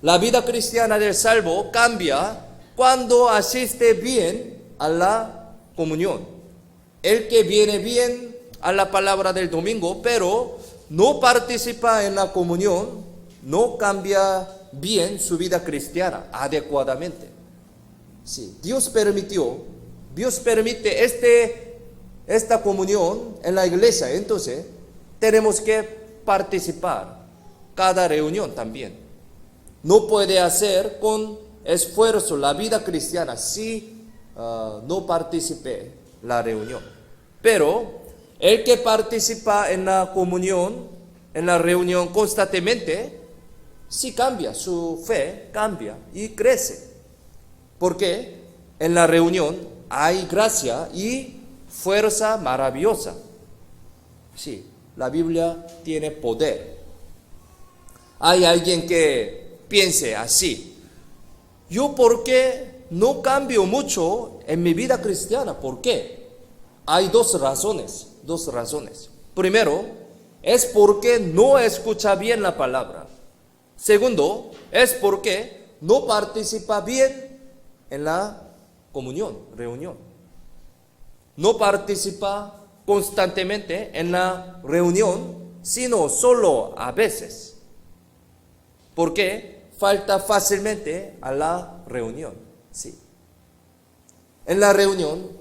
S1: La vida cristiana del salvo cambia cuando asiste bien a la comunión. El que viene bien a la palabra del domingo, pero no participa en la comunión, no cambia bien su vida cristiana adecuadamente. Sí, Dios permite esta comunión en la iglesia, entonces tenemos que participar cada reunión también. No puede hacer con esfuerzo la vida cristiana si no participe la reunión. Pero el que participa en la comunión, en la reunión constantemente, sí cambia, su fe cambia y crece. Porque en la reunión hay gracia y fuerza maravillosa. Sí, la Biblia tiene poder. Hay alguien que piense así: ¿yo por qué no cambio mucho en mi vida cristiana? ¿Por qué? Hay dos razones. Primero, es porque no escucha bien la palabra. Segundo, es porque no participa bien en la reunión. No participa constantemente en la reunión, sino solo a veces. Porque falta fácilmente a la reunión. Sí. En la reunión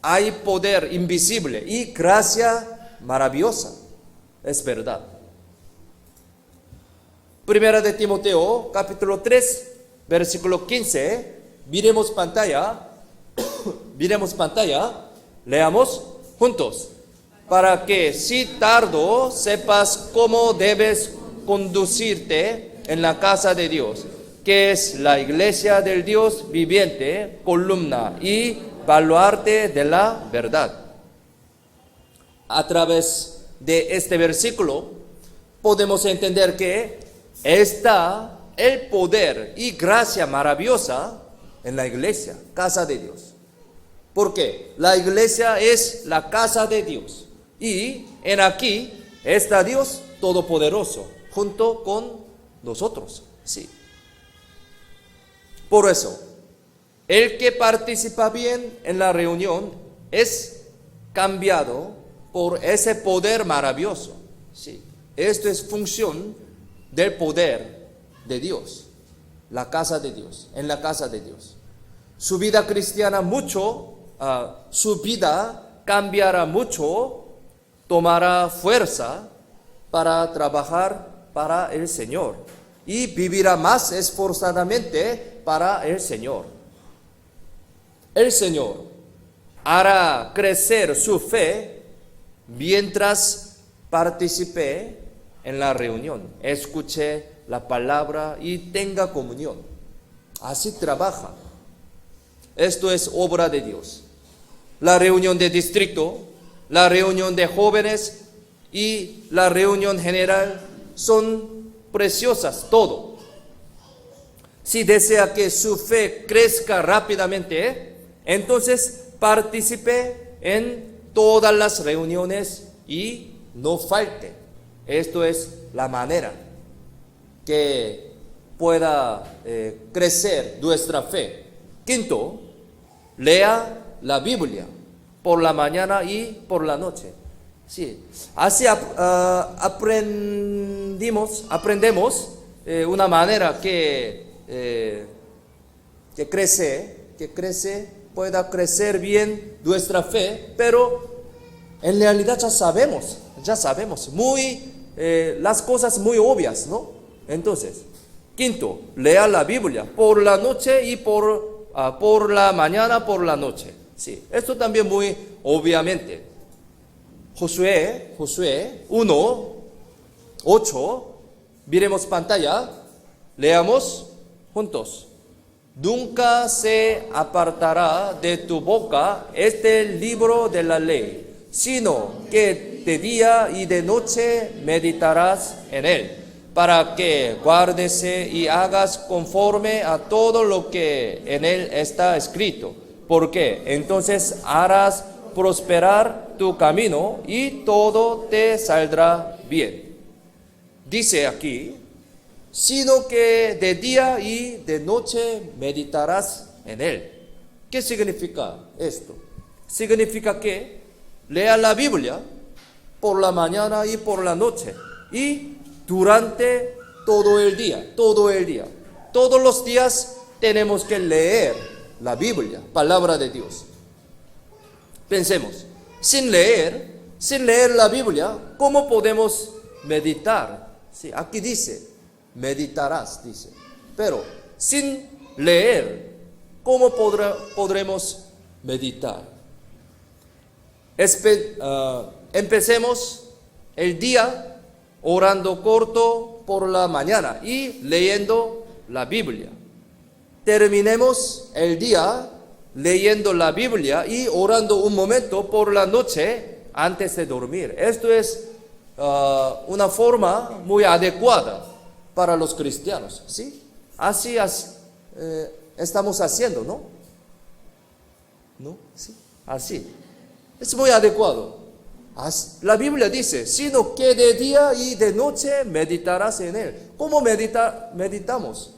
S1: hay poder invisible y gracia maravillosa. Es verdad. Primera de Timoteo, capítulo 3, versículo 15. Miremos pantalla. Leamos juntos. Para que si tardo sepas cómo debes conducirte en la casa de Dios, que es la iglesia del Dios viviente, columna y baluarte de la verdad. A través de este versículo podemos entender que está el poder y gracia maravillosa en la iglesia, casa de Dios. Porque la iglesia es la casa de Dios. Y en aquí está Dios Todopoderoso, junto con nosotros. Sí. Por eso, el que participa bien en la reunión es cambiado por ese poder maravilloso. Sí. Esto es función del poder de Dios, la casa de Dios, en la casa de Dios. Su vida cristiana su vida cambiará mucho, tomará fuerza para trabajar para el Señor y vivirá más esforzadamente para el Señor. El Señor hará crecer su fe mientras participe en la reunión, escuche la palabra y tenga comunión. Así trabaja. Esto es obra de Dios. La reunión de distrito, la reunión de jóvenes y la reunión general son preciosas, todo. Si desea que su fe crezca rápidamente, entonces participe en todas las reuniones y no falte. Esto es la manera que pueda crecer nuestra fe. Quinto, lea la Biblia por la mañana y por la noche. Sí, así aprendemos una manera que pueda crecer bien nuestra fe, pero en realidad ya sabemos, las cosas muy obvias, ¿no? Entonces, quinto, lea la Biblia por la noche y por la mañana, por la noche. Sí, esto también muy obviamente. Josué 1:8, miremos pantalla, leamos juntos. Nunca se apartará de tu boca este libro de la ley, sino que de día y de noche meditarás en él, para que guardes y hagas conforme a todo lo que en él está escrito, porque entonces harás prosperar tu camino y todo te saldrá bien. Dice aquí, sino que de día y de noche meditarás en él. ¿Qué significa esto? Significa que lea la Biblia por la mañana y por la noche y durante todo el día. Todos los días tenemos que leer la Biblia, palabra de Dios. Pensemos, sin leer la Biblia, ¿cómo podemos meditar? Sí, aquí dice, meditarás, dice. Pero sin leer, ¿cómo podremos meditar? Empecemos el día orando corto por la mañana y leyendo la Biblia. Terminemos el día leyendo la Biblia y orando un momento por la noche antes de dormir. Esto es una forma muy adecuada para los cristianos, ¿sí? Así estamos haciendo, ¿no? ¿No? Sí, así. Es muy adecuado. La Biblia dice, sino que de día y de noche meditarás en él. ¿Cómo meditamos?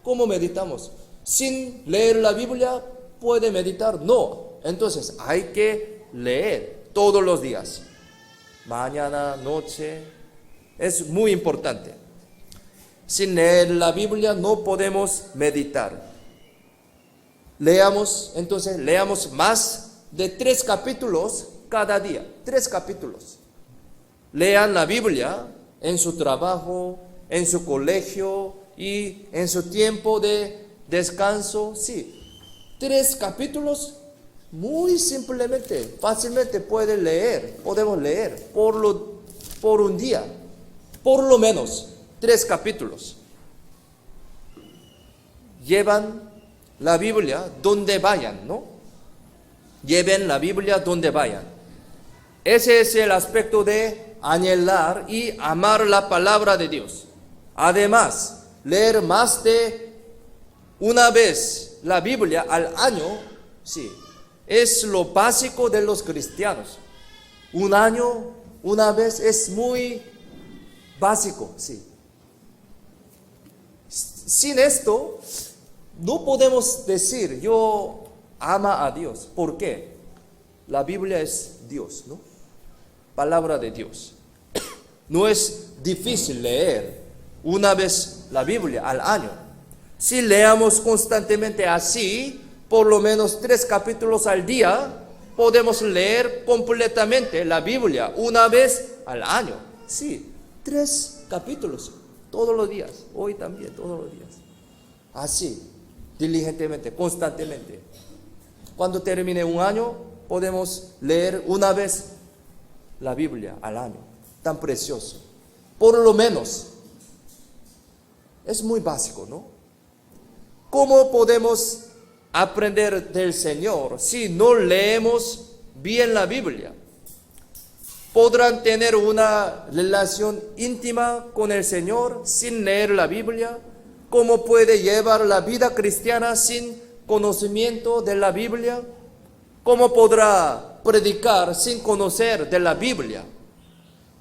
S1: ¿Cómo meditamos? Sin leer la Biblia, ¿puede meditar? No. Entonces, hay que leer todos los días. Mañana, noche. Es muy importante. Sin leer la Biblia no podemos meditar. Leamos más de 3 capítulos cada día. 3 capítulos. Lean la Biblia en su trabajo, en su colegio y en su tiempo de descanso. Sí, 3 capítulos muy simplemente, fácilmente podemos leer por un día. Por lo menos 3 capítulos. Llevan la Biblia donde vayan, ¿no? Lleven la Biblia donde vayan. Ese es el aspecto de anhelar y amar la palabra de Dios. Además, leer más de una vez la Biblia al año, sí, es lo básico de los cristianos. Un año, una vez es muy básico, sí. Sin esto, no podemos decir, yo ama a Dios. ¿Por qué? La Biblia es Dios, ¿no? Palabra de Dios. No es difícil leer una vez la Biblia al año. Si leamos constantemente así, por lo menos 3 capítulos al día, podemos leer completamente la Biblia una vez al año. Sí, 3 capítulos todos los días, hoy también, todos los días. Así, diligentemente, constantemente. Cuando termine un año, podemos leer una vez la Biblia al año. Tan precioso. Por lo menos. Es muy básico, ¿no? ¿Cómo podemos aprender del Señor si no leemos bien la Biblia? ¿Podrán tener una relación íntima con el Señor sin leer la Biblia? ¿Cómo puede llevar la vida cristiana sin conocimiento de la Biblia? ¿Cómo podrá predicar sin conocer de la Biblia?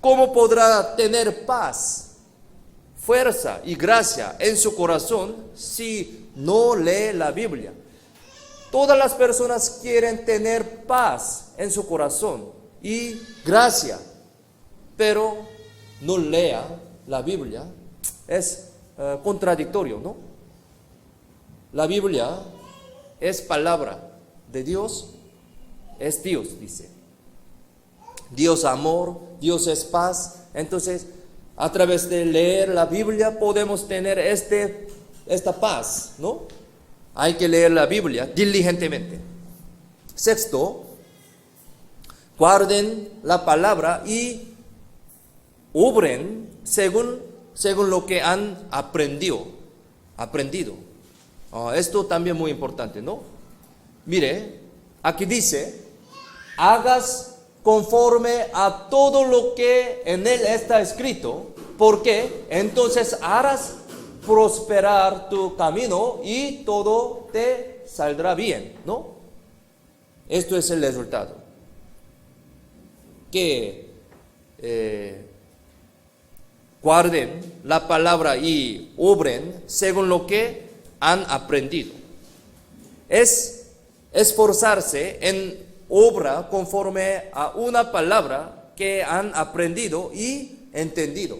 S1: ¿Cómo podrá tener paz, fuerza y gracia en su corazón si no lee la Biblia? Todas las personas quieren tener paz en su corazón y gracia, pero no lea la Biblia. Es contradictorio, ¿no? La Biblia es palabra de Dios, es Dios, dice. Dios amor, Dios es paz. Entonces, a través de leer la Biblia podemos tener esta paz, ¿no? Hay que leer la Biblia diligentemente. Sexto, guarden la palabra y obren según lo que han aprendido. Esto también muy importante, ¿no? Mire, aquí dice, hagas conforme a todo lo que en él está escrito, porque entonces harás prosperar tu camino y todo te saldrá bien, ¿no? Esto es el resultado. Que guarden la palabra y obren según lo que han aprendido. Es esforzarse en obra conforme a una palabra que han aprendido y entendido.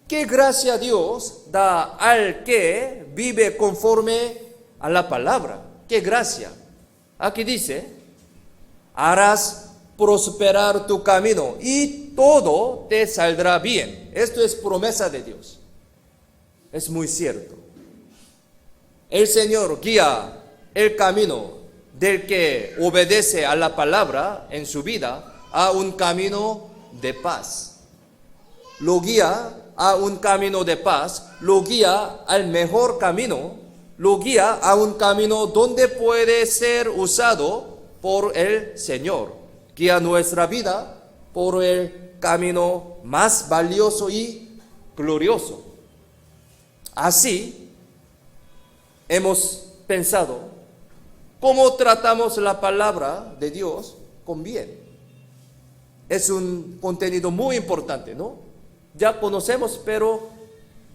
S1: ¿Qué gracia Dios da al que vive conforme a la palabra? ¿Qué gracia? Aquí dice, harás prosperar tu camino y todo te saldrá bien. Esto es promesa de Dios. Es muy cierto. El Señor guía el camino del que obedece a la palabra en su vida a un camino de paz. Lo guía a un camino de paz, lo guía al mejor camino, lo guía a un camino donde puede ser usado por el Señor. Guía nuestra vida por el camino más valioso y glorioso. Así hemos pensado cómo tratamos la palabra de Dios con bien. Es un contenido muy importante, ¿no? Ya conocemos, pero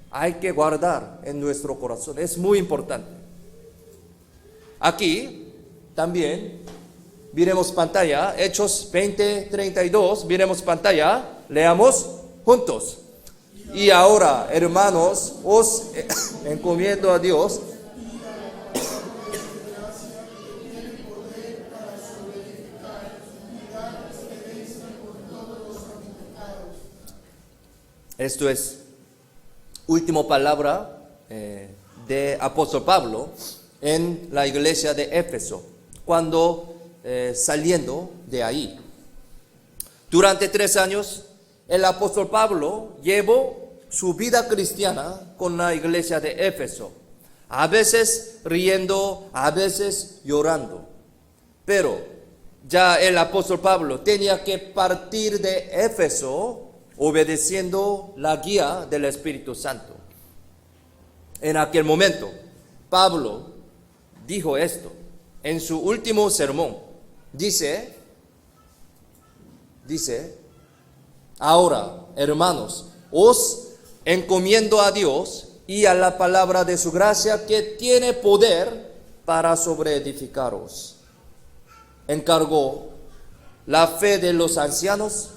S1: hay que guardar en nuestro corazón. Es muy importante. Aquí también miremos pantalla, Hechos 20:32, miremos pantalla, leamos juntos. Y ahora, hermanos, os encomiendo a Dios. Esto es última palabra de apóstol Pablo en la iglesia de Éfeso, cuando saliendo de ahí. Durante 3 años, el apóstol Pablo llevó su vida cristiana con la iglesia de Éfeso, a veces riendo, a veces llorando. Pero ya el apóstol Pablo tenía que partir de Éfeso obedeciendo la guía del Espíritu Santo. En aquel momento, Pablo dijo esto en su último sermón. Dice, ahora, hermanos, os encomiendo a Dios y a la palabra de su gracia que tiene poder para sobreedificaros. Encargó la fe de los ancianos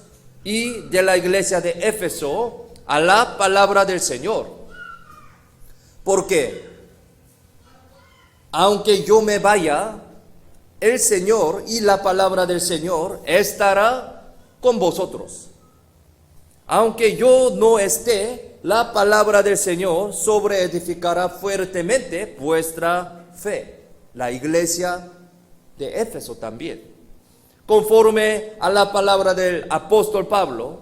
S1: y de la iglesia de Éfeso a la palabra del Señor. Porque aunque yo me vaya, el Señor y la palabra del Señor estará con vosotros. Aunque yo no esté, la palabra del Señor sobreedificará fuertemente vuestra fe. La iglesia de Éfeso también. Conforme a la palabra del apóstol Pablo,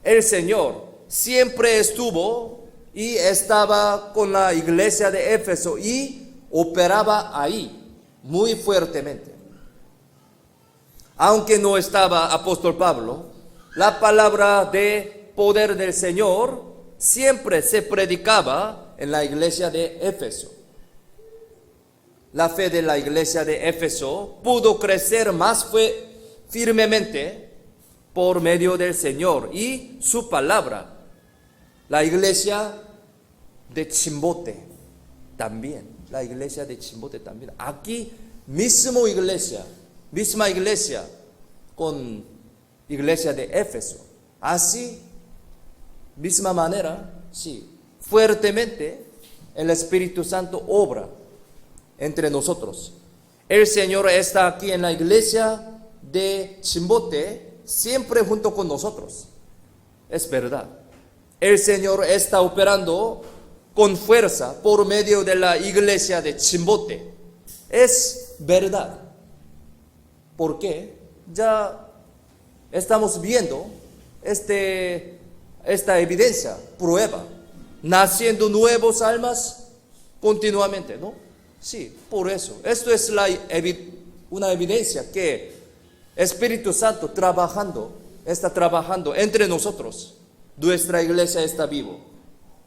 S1: el Señor siempre estuvo y estaba con la iglesia de Éfeso y operaba ahí muy fuertemente. Aunque no estaba apóstol Pablo, la palabra de poder del Señor siempre se predicaba en la iglesia de Éfeso. La fe de la iglesia de Éfeso pudo crecer más firmemente por medio del Señor y su palabra. La iglesia de Chimbote también. La iglesia de Chimbote también. Aquí misma iglesia con iglesia de Éfeso. Así, misma manera, sí, fuertemente el Espíritu Santo obra entre nosotros. El Señor está aquí en la iglesia de Chimbote, siempre junto con nosotros. Es verdad. El Señor está operando con fuerza por medio de la iglesia de Chimbote. Es verdad. ¿Por qué? Ya estamos viendo esta evidencia, prueba, naciendo nuevos almas continuamente, ¿no? Sí, por eso. Esto es una evidencia que Espíritu Santo está trabajando entre nosotros. Nuestra iglesia está vivo,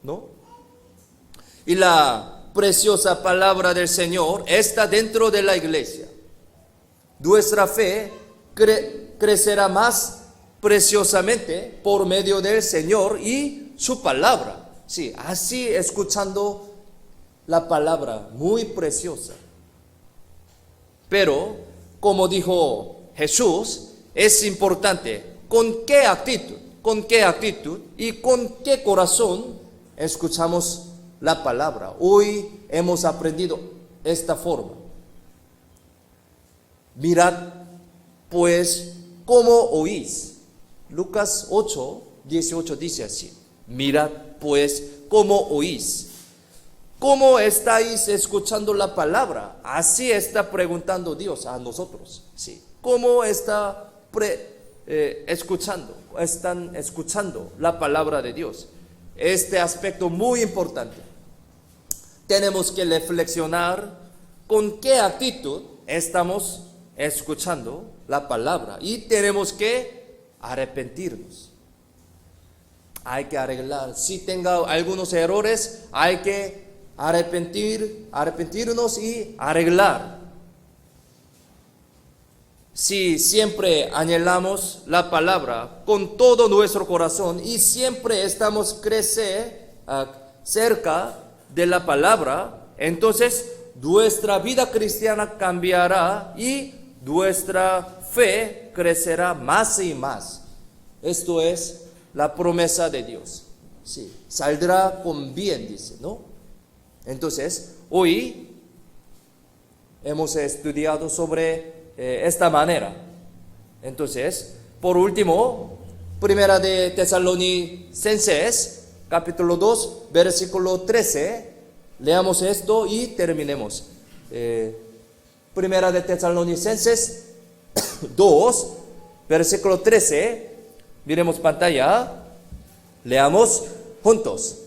S1: ¿no? Y la preciosa palabra del Señor está dentro de la iglesia. Nuestra fe crecerá más preciosamente por medio del Señor y su palabra. Sí, así escuchando la palabra muy preciosa. Pero, como dijo Jesús, es importante con qué actitud y con qué corazón escuchamos la palabra. Hoy hemos aprendido esta forma. Mirad pues cómo oís. Lucas 8:18 dice así: mirad pues cómo oís. ¿Cómo estáis escuchando la palabra? Así está preguntando Dios a nosotros. Sí. ¿Cómo están escuchando la palabra de Dios? Este aspecto muy importante. Tenemos que reflexionar con qué actitud estamos escuchando la palabra y tenemos que arrepentirnos. Hay que arreglar. Si tenga algunos errores, hay que arrepentirnos y arreglar. Si siempre anhelamos la palabra con todo nuestro corazón y siempre estamos cerca de la palabra, entonces nuestra vida cristiana cambiará y nuestra fe crecerá más y más. Esto es la promesa de Dios. Sí, saldrá con bien, dice, ¿no? Entonces, hoy hemos estudiado sobre esta manera. Entonces, por último, Primera de Tesalonicenses, capítulo 2, versículo 13. Leamos esto y terminemos. Primera de Tesalonicenses 2, versículo 13. Miremos pantalla. Leamos juntos.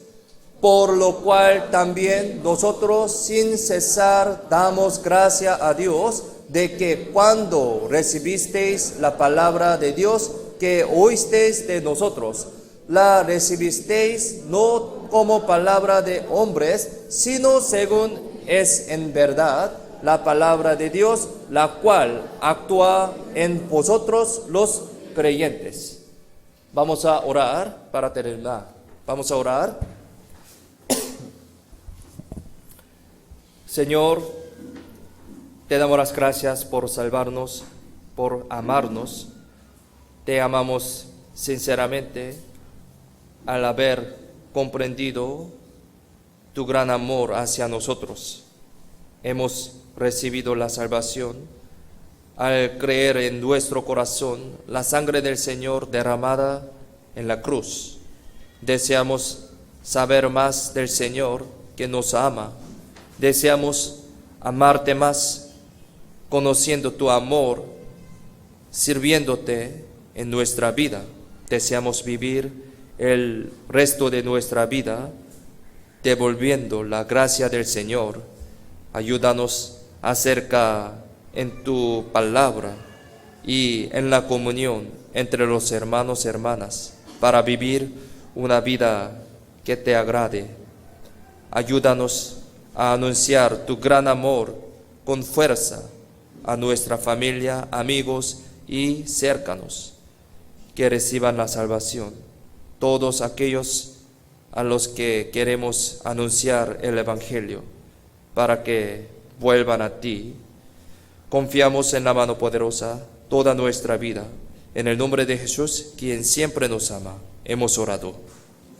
S1: Por lo cual también nosotros sin cesar damos gracia a Dios de que cuando recibisteis la palabra de Dios que oísteis de nosotros, la recibisteis no como palabra de hombres, sino según es en verdad la palabra de Dios, la cual actúa en vosotros los creyentes. Vamos a orar para terminar. Vamos a orar. Señor, te damos las gracias por salvarnos, por amarnos. Te amamos sinceramente al haber comprendido tu gran amor hacia nosotros. Hemos recibido la salvación al creer en nuestro corazón la sangre del Señor derramada en la cruz. Deseamos saber más del Señor que nos ama. Deseamos amarte más, conociendo tu amor, sirviéndote en nuestra vida. Deseamos vivir el resto de nuestra vida devolviendo la gracia del Señor. Ayúdanos acerca en tu palabra y en la comunión entre los hermanos y hermanas para vivir una vida que te agrade. Ayúdanos a anunciar tu gran amor con fuerza a nuestra familia, amigos y cercanos que reciban la salvación. Todos aquellos a los que queremos anunciar el Evangelio para que vuelvan a ti. Confiamos en la mano poderosa toda nuestra vida. En el nombre de Jesús, quien siempre nos ama, hemos orado.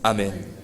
S1: Amén.